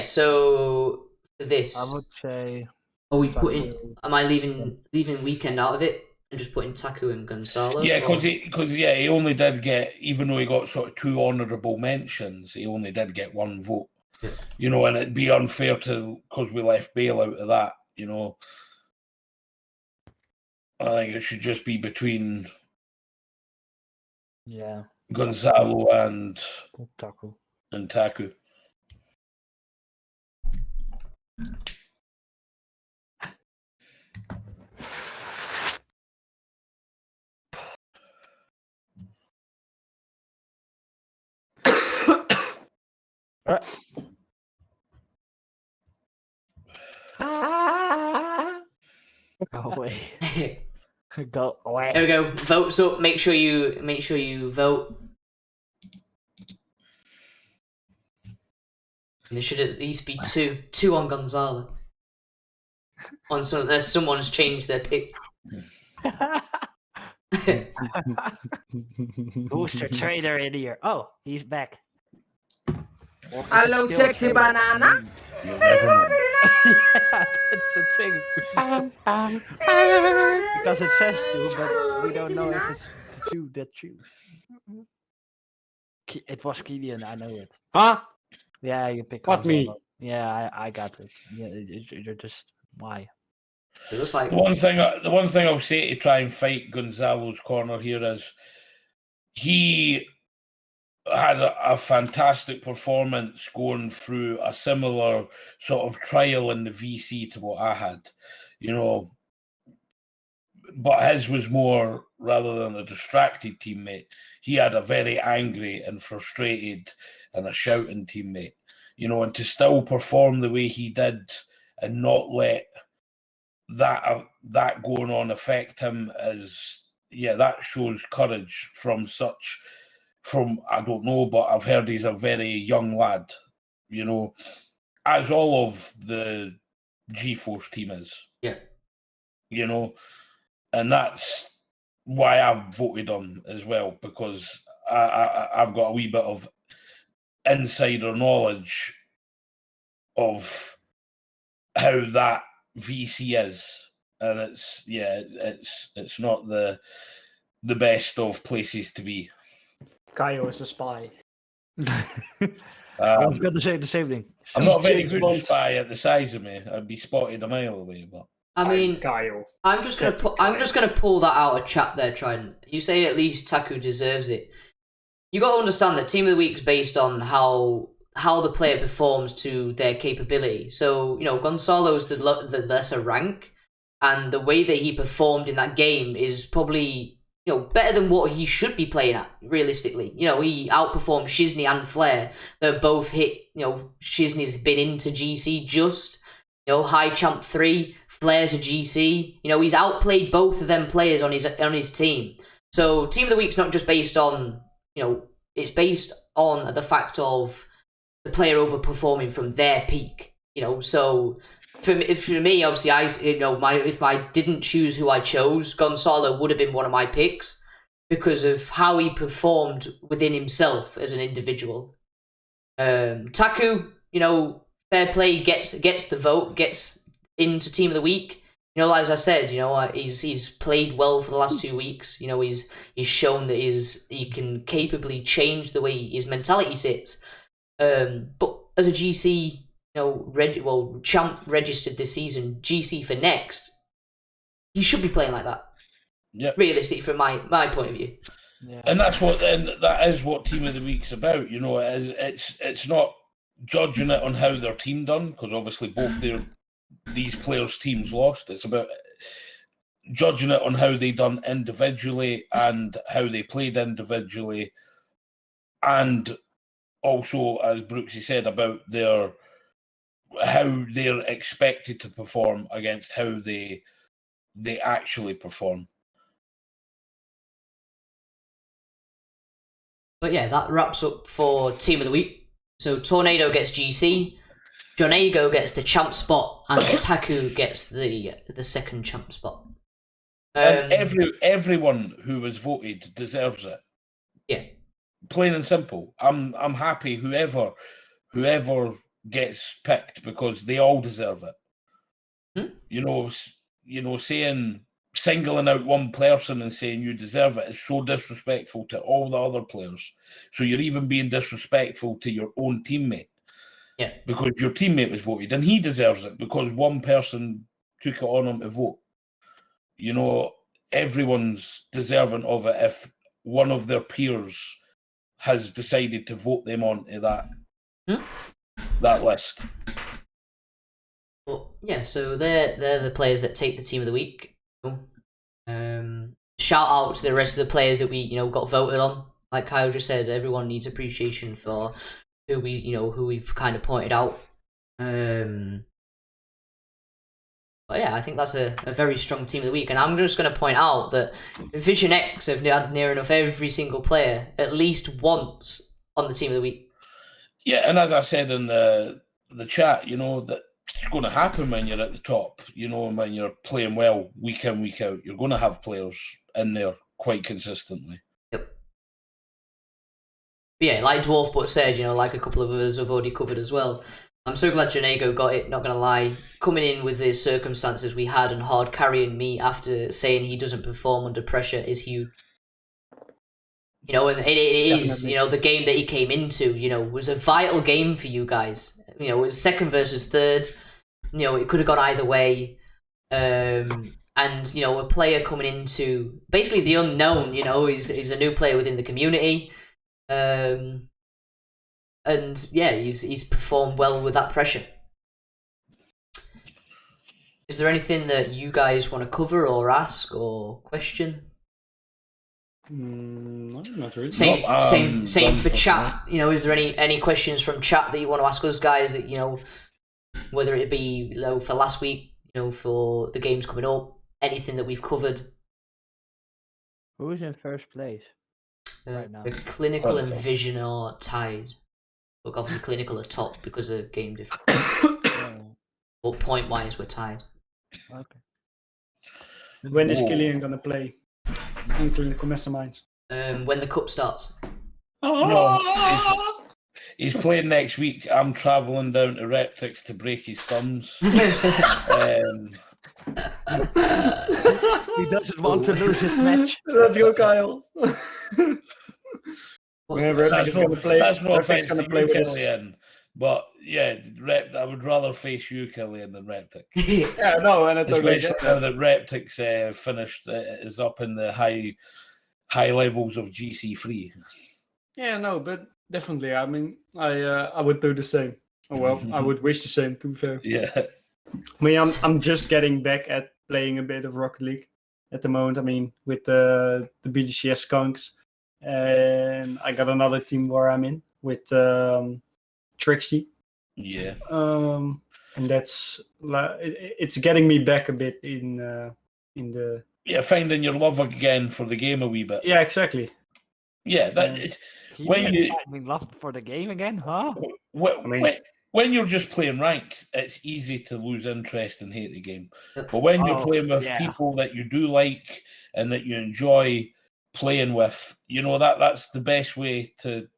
so for this, I would say. are we putting? Am I leaving Weekend out of it and just putting Taku and Gonzalo? Yeah, because he only did get, even though he got sort of 2 honourable mentions, he only did get 1 vote. Yeah. You know, and it'd be unfair because we left Bale out of that. You know, I think it should just be between Gonzalo and Taku. Go away. Go away. There we go. Votes up. Make sure you vote. And there should at least be two on Gonzalo. Someone's changed their pick. Who's the trader in here? Oh, he's back. Hello, sexy banana. You'll never know. Yeah, that's the thing. Because it says to, but we don't know if it's the two that choose. It was Kylian, I know it. Huh? Yeah, you pick What, me? Gonzalo. Yeah, I got it. Yeah, you're just why? It looks like The one thing I'll say to try and fight Gonzalo's corner here is he had a fantastic performance going through a similar sort of trial in the VC to what I had, but his was more, rather than a distracted teammate, he had a very angry and frustrated and a shouting teammate, and to still perform the way he did and not let that going on affect him that shows courage from I don't know, but I've heard he's a very young lad, as all of the G-Force team is. Yeah. And that's why I've voted on as well, because I've got a wee bit of insider knowledge of how that VC is, and it's not the best of places to be. Kyle is a spy. I was going to say the same thing. I'm not a very James good Bond. spy at the size of me. I'd be spotted a mile away, but I mean, Kyle. I'm just gonna pull that out of chat there, Trident. You say at least Taku deserves it. You got to understand that Team of the Week's based on how the player performs to their capability. So Gonzalo's the lesser rank, and the way that he performed in that game is probably better than what he should be playing at, realistically. He outperformed Shizney and Flair. They're both hit, Shizney's been into GC just, high champ 3, Flair's a GC. He's outplayed both of them players on his team. So Team of the Week's not just based on, it's based on the fact of the player overperforming from their peak. So for me, obviously, if I didn't choose who I chose, Gonzalo would have been one of my picks because of how he performed within himself as an individual. Taku, fair play, gets the vote, gets into Team of the Week. As I said, he's played well for the last 2 weeks. He's shown that he can capably change the way his mentality sits. But as a GC, champ registered this season, GC for next, he should be playing like that. Yeah, realistically, from my point of view. Yeah. and that is what Team of the Week's about. It's not judging it on how their team done, because obviously both these players' teams lost. It's about judging it on how they done individually and how they played individually, and also, as Brooksy said, about how they're expected to perform against how they actually perform. But yeah, that wraps up for Team of the Week. So Tornado gets GC, Jonego gets the champ spot, and Taku gets the second champ spot. And everyone who was voted deserves it. Yeah. Plain and simple. I'm happy whoever gets picked, because they all deserve it. Saying, singling out one person and saying you deserve it is so disrespectful to all the other players. So you're even being disrespectful to your own teammate. Yeah. Because your teammate was voted, and he deserves it because one person took it on him to vote. Everyone's deserving of it if one of their peers has decided to vote them onto that list. Well, yeah, so they're the players that take the Team of the Week. Shout out to the rest of the players that we got voted on. Like Kyle just said, everyone needs appreciation for who we've kind of pointed out. But yeah, I think that's a very strong team of the week. And I'm just going to point out that Vision X have had near enough every single player at least once on the team of the week. Yeah, and as I said in the chat, that it's going to happen when you're at the top, and when you're playing well week in, week out, you're going to have players in there quite consistently. Yep. But yeah, like Dwarf Butt said, like a couple of others have already covered as well. I'm so glad Janego got it, not going to lie. Coming in with the circumstances we had and hard carrying me after saying he doesn't perform under pressure is huge. And it is, the game that he came into, was a vital game for you guys. It was second versus third. It could have gone either way. And, a player coming into basically the unknown, he's a new player within the community. And yeah, he's performed well with that pressure. Is there anything that you guys want to cover or ask or question? No, not really. Same for chat. Is there any questions from chat that you want to ask us guys? That whether it be for last week, for the games coming up, anything that we've covered. Who's in first place right now? The Clinical and Vision are tied. Look, obviously Clinical are top because of game difference. But point wise, we're tied. Okay. When is Kylian gonna play in Clinical Masterminds? When the cup starts. No, he's playing next week. I'm travelling down to Reptics to break his thumbs. He doesn't want to lose his match. Let's go, Kyle. That's no offense to you, Kylian, but yeah, I would rather face you, Kylian, than Reptic. Yeah, no, and especially now that Reptic's finished, is up in the high levels of GC3. Yeah, no, but definitely. I mean, I would do the same. Oh, well, I would wish the same. To be fair. Yeah. I mean, I'm just getting back at playing a bit of Rocket League at the moment. I mean, with the BGCS Skunks. And I got another team where I'm in with Trixie. Yeah. And that's it's getting me back a bit in the. Yeah, finding your love again for the game a wee bit. Yeah, exactly. Yeah, that is when you finding love for the game again, huh? When you're just playing ranked, it's easy to lose interest and hate the game. But when you're playing with people that you do like and that you enjoy playing with, that's the best way to,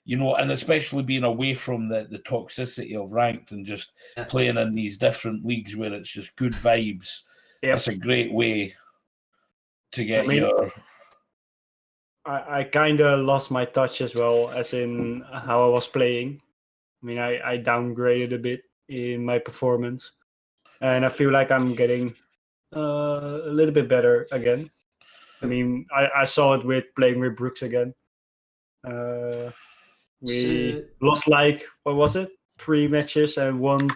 and especially being away from the toxicity of ranked and just playing in these different leagues where it's just good vibes. Yep. That's a great way to get I kind of lost my touch as well, as in how I was playing. I mean, I downgraded a bit in my performance, and I feel like I'm getting a little bit better again. I mean, I saw it with playing with Brooks again. We lost what was it? 3 matches and won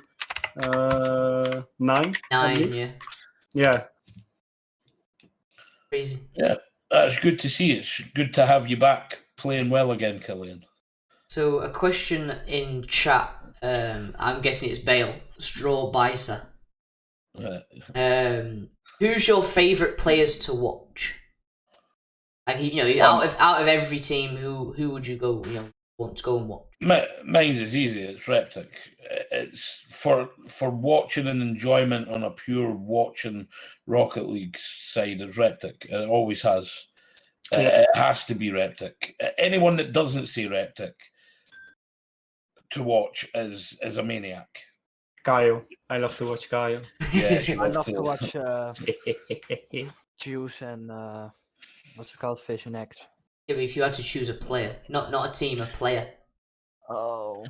9. 9, yeah. Yeah. Crazy. Yeah, that's good to see. It's good to have you back playing well again, Kylian. So a question in chat. I'm guessing it's Bale. Straw Bicer. Who's your favourite players to watch? Like, out of every team, who would you go? Want to go and watch? Mine's is easy. It's Reptic. It's for watching and enjoyment on a pure watching Rocket League side. It's Reptic. It always has. It has to be Reptic. Anyone that doesn't say Reptic to watch is a maniac. Kyle. I love to watch Kyle. Yeah, I love to watch Juice and what's it called? Vision X. Yeah, but if you had to choose a player, not a team, a player. Oh,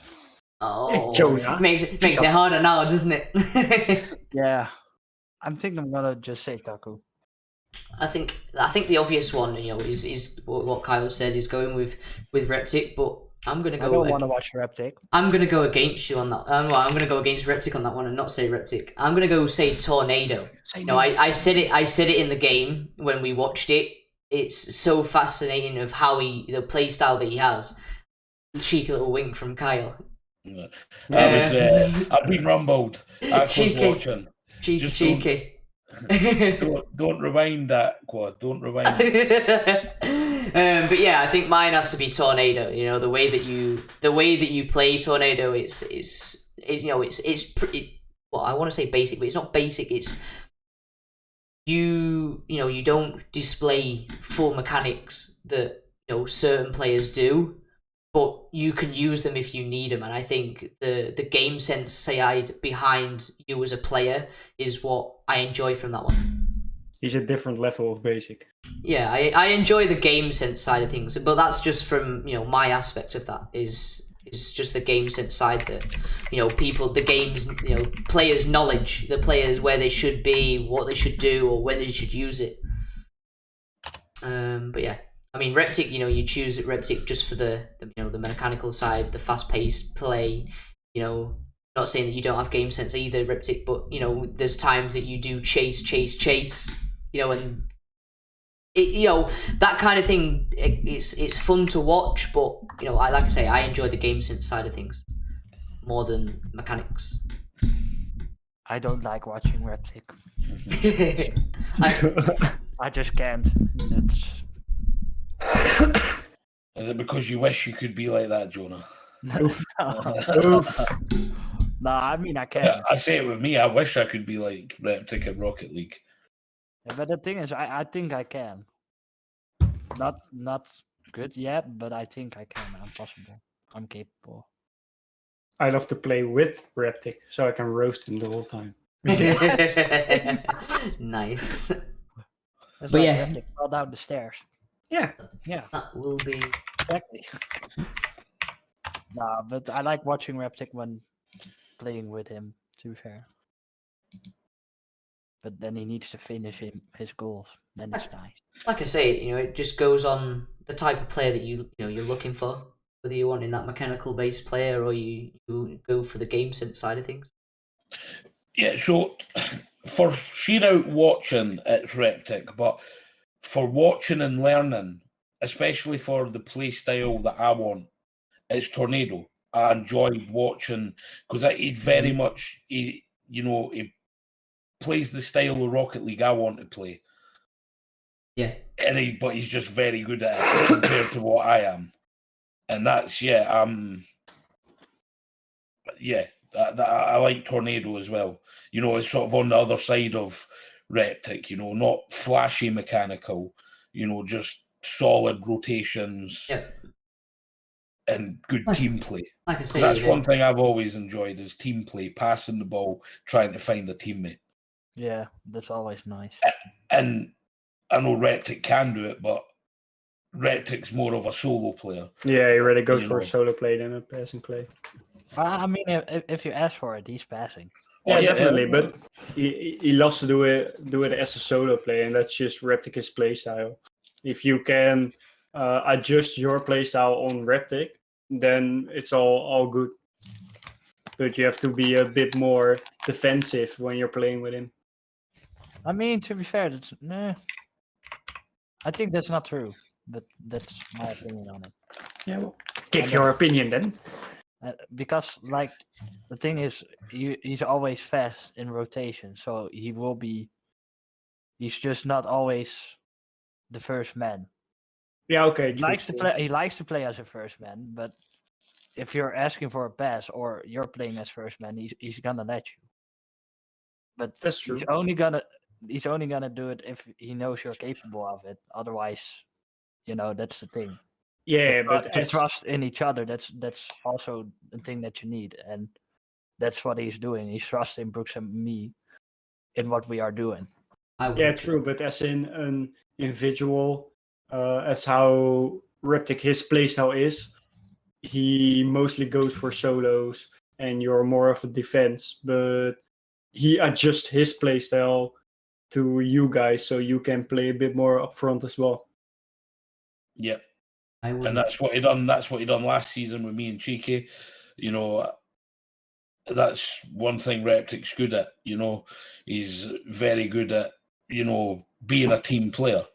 Jonah. Makes it harder now, doesn't it? Yeah, I'm thinking I'm gonna just say Taku. I think the obvious one, is what Kyle said, is going with Reptic, but I'm gonna go. I don't want to watch Reptic. I'm gonna go against you on that. I'm gonna go against Reptic on that one and not say Reptic. I'm gonna go say Tornado. I said it in the game when we watched it. It's so fascinating of how the play style that he has. cheeky little wink from Kyle. Yeah. I've been rumbled. I was watching. Cheeky. Don't rewind that, Quad. Don't rewind. But yeah, I think mine has to be Tornado. You know, the way that you play Tornado, it's pretty. Well, I want to say basic, but it's not basic. It's you don't display full mechanics that certain players do, but you can use them if you need them. And I think the game sense side behind you as a player is what I enjoy from that one. He's a different level of basic. Yeah, I enjoy the game sense side of things, but that's just from my aspect of that is just the game sense side that players' knowledge, the players where they should be, what they should do, or when they should use it. But yeah, I mean, reptic, you choose reptic just for the mechanical side, the fast-paced play. Not saying that you don't have game sense either, reptic, but there's times that you do chase, and that kind of thing. It's fun to watch, but I enjoy the game sense side of things more than mechanics. I don't like watching reptic. I just can't. Is it because you wish you could be like that, Jonah? No, I mean I can. I say it with me. I wish I could be like reptic in Rocket League. Yeah, but the thing is, I think I can. Not good yet, but I think I can. I'm possible. I'm capable. I love to play with reptic, so I can roast him the whole time. Nice. That's But like yeah. reptic fall down the stairs. Yeah. That will be. Exactly. Nah, but I like watching reptic when playing with him. To be fair. But then he needs to finish his goals. Then it's nice. Like I say, it just goes on the type of player that you're looking for. Whether you're wanting that mechanical based player or you go for the game sense side of things. Yeah, so for sheer out watching, it's reptic, but for watching and learning, especially for the play style that I want, it's Tornado. I enjoy watching because he's very much he plays the style of Rocket League I want to play. Yeah. But he's just very good at it compared to what I am. And that's I like Tornado as well. It's sort of on the other side of reptic, not flashy mechanical, just solid rotations and good team play. Like I say, that's one thing I've always enjoyed is team play, passing the ball, trying to find a teammate. Yeah, that's always nice. And I know reptic can do it, but reptic's more of a solo player. Yeah, he really goes for a solo play than a passing play. I mean, if you ask for it, he's passing. Yeah, definitely. But he loves to do it as a solo play, and that's just reptic's play style. If you can adjust your play style on reptic, then it's all good. But you have to be a bit more defensive when you're playing with him. I mean, to be fair, I think that's not true, but that's my opinion on it. Yeah, well, give your opinion then. Because, like, the thing is, he's always fast in rotation, so he will be. He's just not always the first man. Yeah, okay. He likes to play. He likes to play as a first man, but if you're asking for a pass or you're playing as first man, he's gonna let you. But that's true. He's only gonna do it if he knows you're capable of it. Otherwise, that's the thing. Yeah, but to trust in each other, that's also the thing that you need, and that's what he's doing. He's trusting Brooks and me in what we are doing. Yeah, true. But as in an individual, as how reptic his playstyle is, he mostly goes for solos, and you're more of a defense. But he adjusts his playstyle to you guys, so you can play a bit more upfront as well. Yep. And that's what he done. That's what he done last season with me and Cheeky. That's one thing reptic's good at. He's very good at being a team player.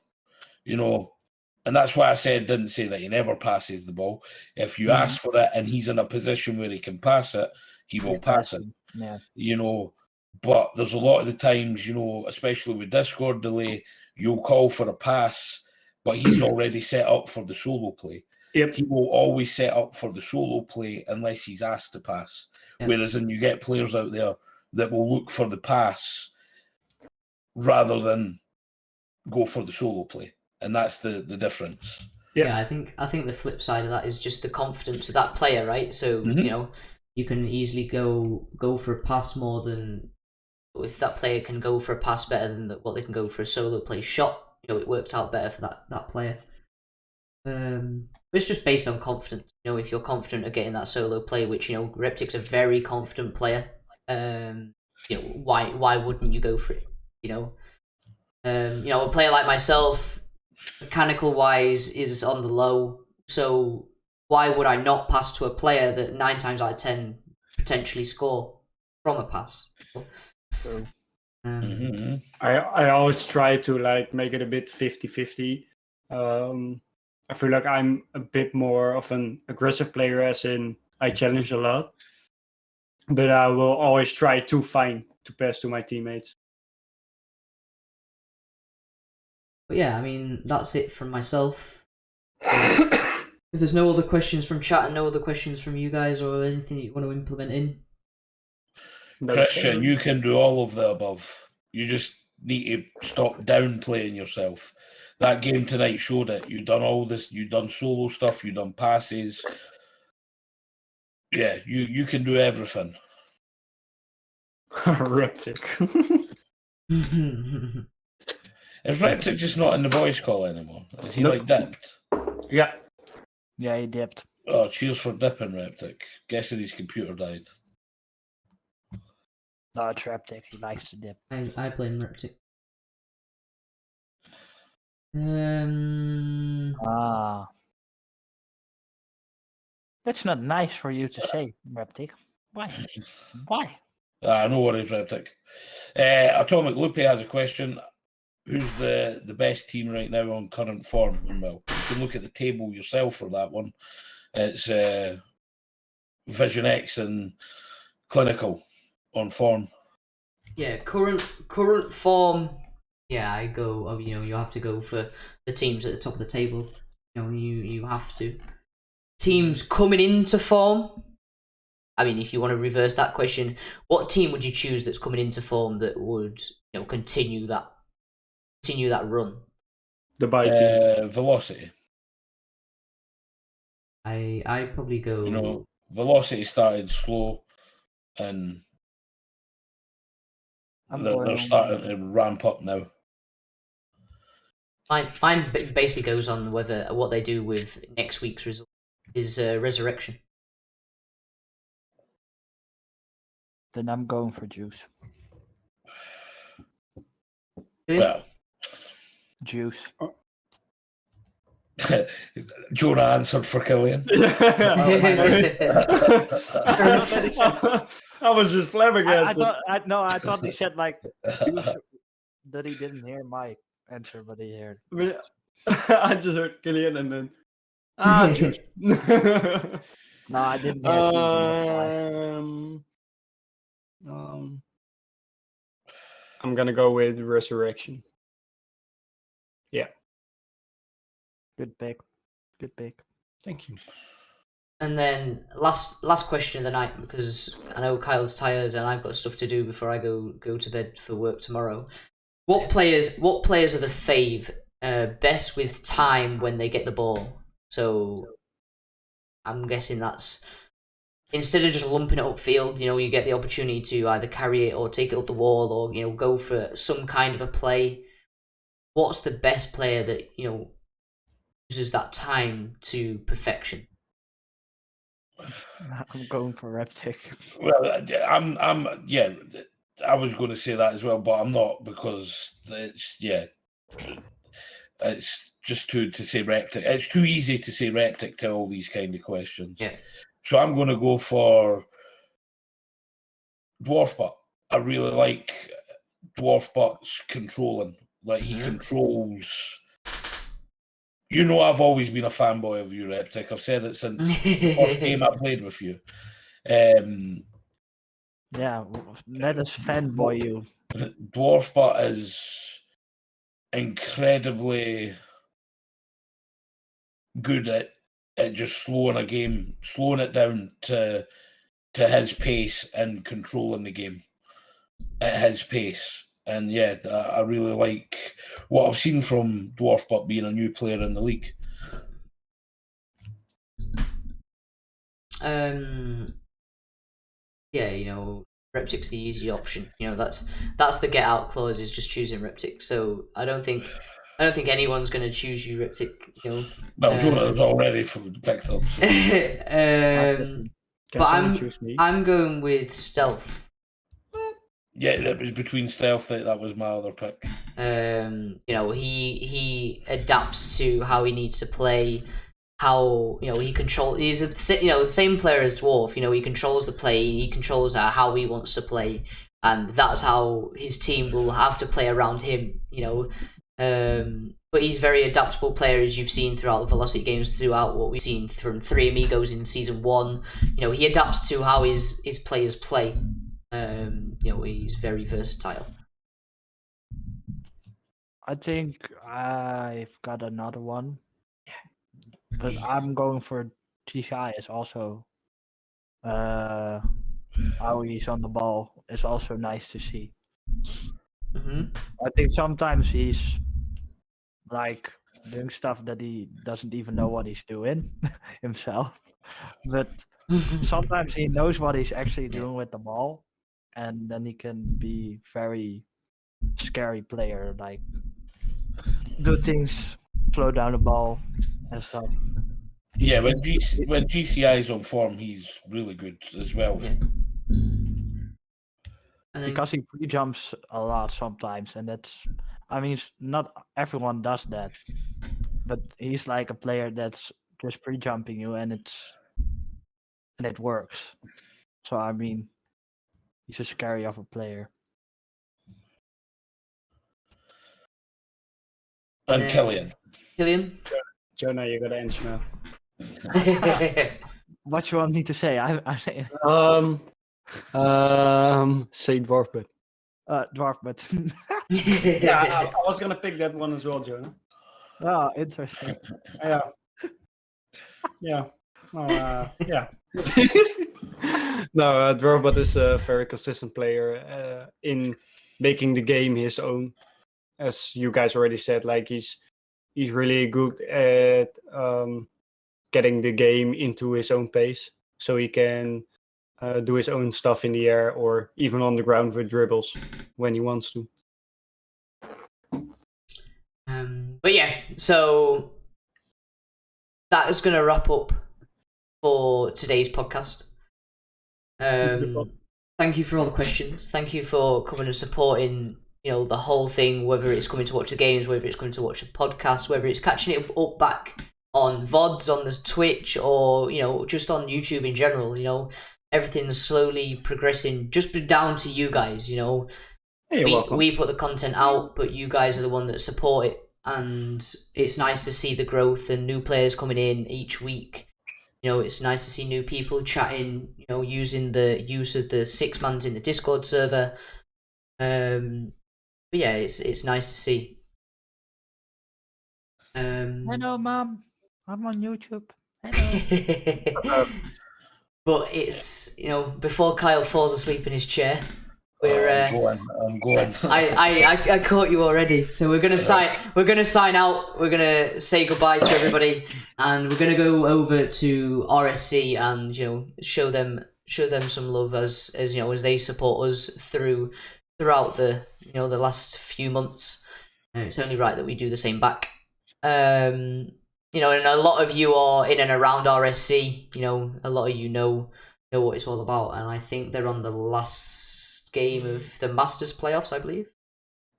And that's why I didn't say that he never passes the ball. If you ask for it and he's in a position where he can pass it, he will pass it. Yeah. You know, but there's a lot of the times, you know, especially with Discord delay, you'll call for a pass, but he's already set up for the solo play. Yep. He will always set up for the solo play unless he's asked to pass. Yep. Whereas then you get players out there that will look for the pass rather than go for the solo play. And that's the difference. Yep. Yeah, I think the flip side of that is just the confidence of that player, right? So, you know, you can easily go for a pass more than if that player can go for a pass better than what they can go for a solo play shot. You know, it worked out better for that player. It's just based on confidence. You know, if you're confident of getting that solo play, which, you know, Reptic's a very confident player. You know, why wouldn't you go for it? You know, a player like myself, mechanical wise, is on the low. So why would I not pass to a player that 9 times out of 10 potentially score from a pass? So, I always try to like make it a bit 50-50. I feel like I'm a bit more of an aggressive player, as in I challenge a lot, but I will always try to pass to my teammates. But yeah, I mean, that's it from myself. If there's no other questions from chat and no other questions from you guys or anything that you want to implement in. Christian, you can do all of the above. You just need to stop downplaying yourself. That game tonight showed it. You've done all this. You've done solo stuff. You've done passes. Yeah, you can do everything. Reptic. Is Reptic just not in the voice call anymore? Is he like dipped? Yeah. Yeah, he dipped. Oh, cheers for dipping, Reptic. Guessing his computer died. No, it's Reptic. He likes to dip. I blame Reptic. That's not nice for you to say, Reptic. Why? Why? No worries, Reptic. Atomic Lupe has a question. Who's the best team right now on current form? And well, you can look at the table yourself for that one. It's Vision X and Clinical on form. Yeah, current form. Yeah, I go. You know, you have to go for the teams at the top of the table. You know, you have to. Teams coming into form. I mean, if you want to reverse that question, what team would you choose that's coming into form that would, you know, continue that run? The bike team. Velocity. I probably go. You know, Velocity started slow, and they're starting to ramp up now. Mine basically goes on whether what they do with next week's result is Resurrection. Then I'm going for Juice. Well, Juice. Jonah answered for Kylian. I was just flabbergasted. I thought he said like Juice, that he didn't hear my answer, but he heard. I just heard Kylian and then Juice. No, I didn't hear. I'm gonna go with Resurrection. Yeah. Good pick. Good pick. Thank you. And then last question of the night, because I know Kyle's tired and I've got stuff to do before I go to bed for work tomorrow. What players are the fave best with time when they get the ball? So I'm guessing that's instead of just lumping it upfield, you know, you get the opportunity to either carry it or take it up the wall or, you know, go for some kind of a play. What's the best player that, you know, uses that time to perfection? I'm going for Reptic. Well, yeah, I was going to say that as well, but I'm not, because it's just to say Reptic. It's too easy to say Reptic to all these kind of questions. Yeah. So I'm going to go for Dwarf Butt. I really like Dwarf Butt's controlling. Like, he controls You know, I've always been a fanboy of you, Reptic. I've said it since the first game I played with you. Yeah, let us fanboy you. Dwarf Butt is incredibly good at just slowing it down to his pace and controlling the game at his pace. And yeah, I really like what I've seen from Dwarf Butt being a new player in the league. Yeah, you know, Reptic's the easy option. You know, that's the get out clause, is just choosing Reptic. So I don't think anyone's going to choose you, Reptic. You know, Well, Jonah's already picked up. So. But choose me? I'm going with stealth. Yeah, that was between stealth. That was my other pick. You know, he adapts to how he needs to play. How, you know, he's the same player as Dwarf. You know, he controls the play. He controls how he wants to play, and that's how his team will have to play around him. You know, but he's a very adaptable player, as you've seen throughout the Velocity games, throughout what we've seen from Three Amigos in Season 1. You know, he adapts to how his players play. You know, he's very versatile. I think I've got another one. But I'm going for GCS also. How he's on the ball is also nice to see. I think sometimes he's like doing stuff that he doesn't even know what he's doing himself. But sometimes he knows what he's actually doing with the ball, and then he can be very scary player, like do things, slow down the ball and stuff. Yeah, when GCI is on form, he's really good as well. Yeah. Because he pre-jumps a lot sometimes, and not everyone does that, but he's like a player that's just pre-jumping you, and it works. So I mean, he's a scary of a player. And Kylian. Jonah, you gotta answer now. What you want me to say? Say Dwarf Butt. Dwarf Butt. Yeah, I was gonna pick that one as well, Jonah. Oh, interesting. Yeah. Yeah. Yeah. No, Dwarf Butt is a very consistent player in making the game his own. As you guys already said, like he's really good at getting the game into his own pace, so he can do his own stuff in the air or even on the ground with dribbles when he wants to. But yeah, so that is going to wrap up for today's podcast. Thank you for all the questions. Thank you for coming and supporting, you know, the whole thing, whether it's coming to watch the games, whether it's coming to watch a podcast, whether it's catching it up back on VODs on this Twitch, or, you know, just on YouTube in general. You know, everything's slowly progressing, just down to you guys. You know, we put the content out, but you guys are the one that support it, and it's nice to see the growth and new players coming in each week. You know, it's nice to see new people chatting, you know, using the use of the 6-mans in the Discord server. But yeah, it's nice to see. Hello, Mom. I'm on YouTube. Hello. But it's, you know, before Kyle falls asleep in his chair, I'm going. I caught you already, so we're gonna sign out. We're gonna say goodbye to everybody, and we're gonna go over to RSC and, you know, show them some love as you know, as they support us throughout the, you know, the last few months. It's only right that we do the same back. You know, and a lot of you are in and around RSC. You know, a lot of you know what it's all about, and I think they're on the last game of the Masters playoffs, I believe.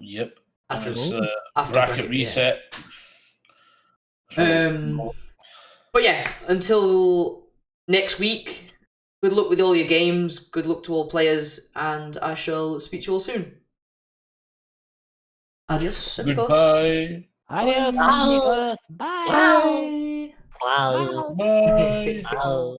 Yep. After bracket reset. Yeah. But yeah, until next week, good luck with all your games, good luck to all players, and I shall speak to you all soon. Adios, amigos. Goodbye. Adios, amigos. Bye. Bye. Bye. Wow.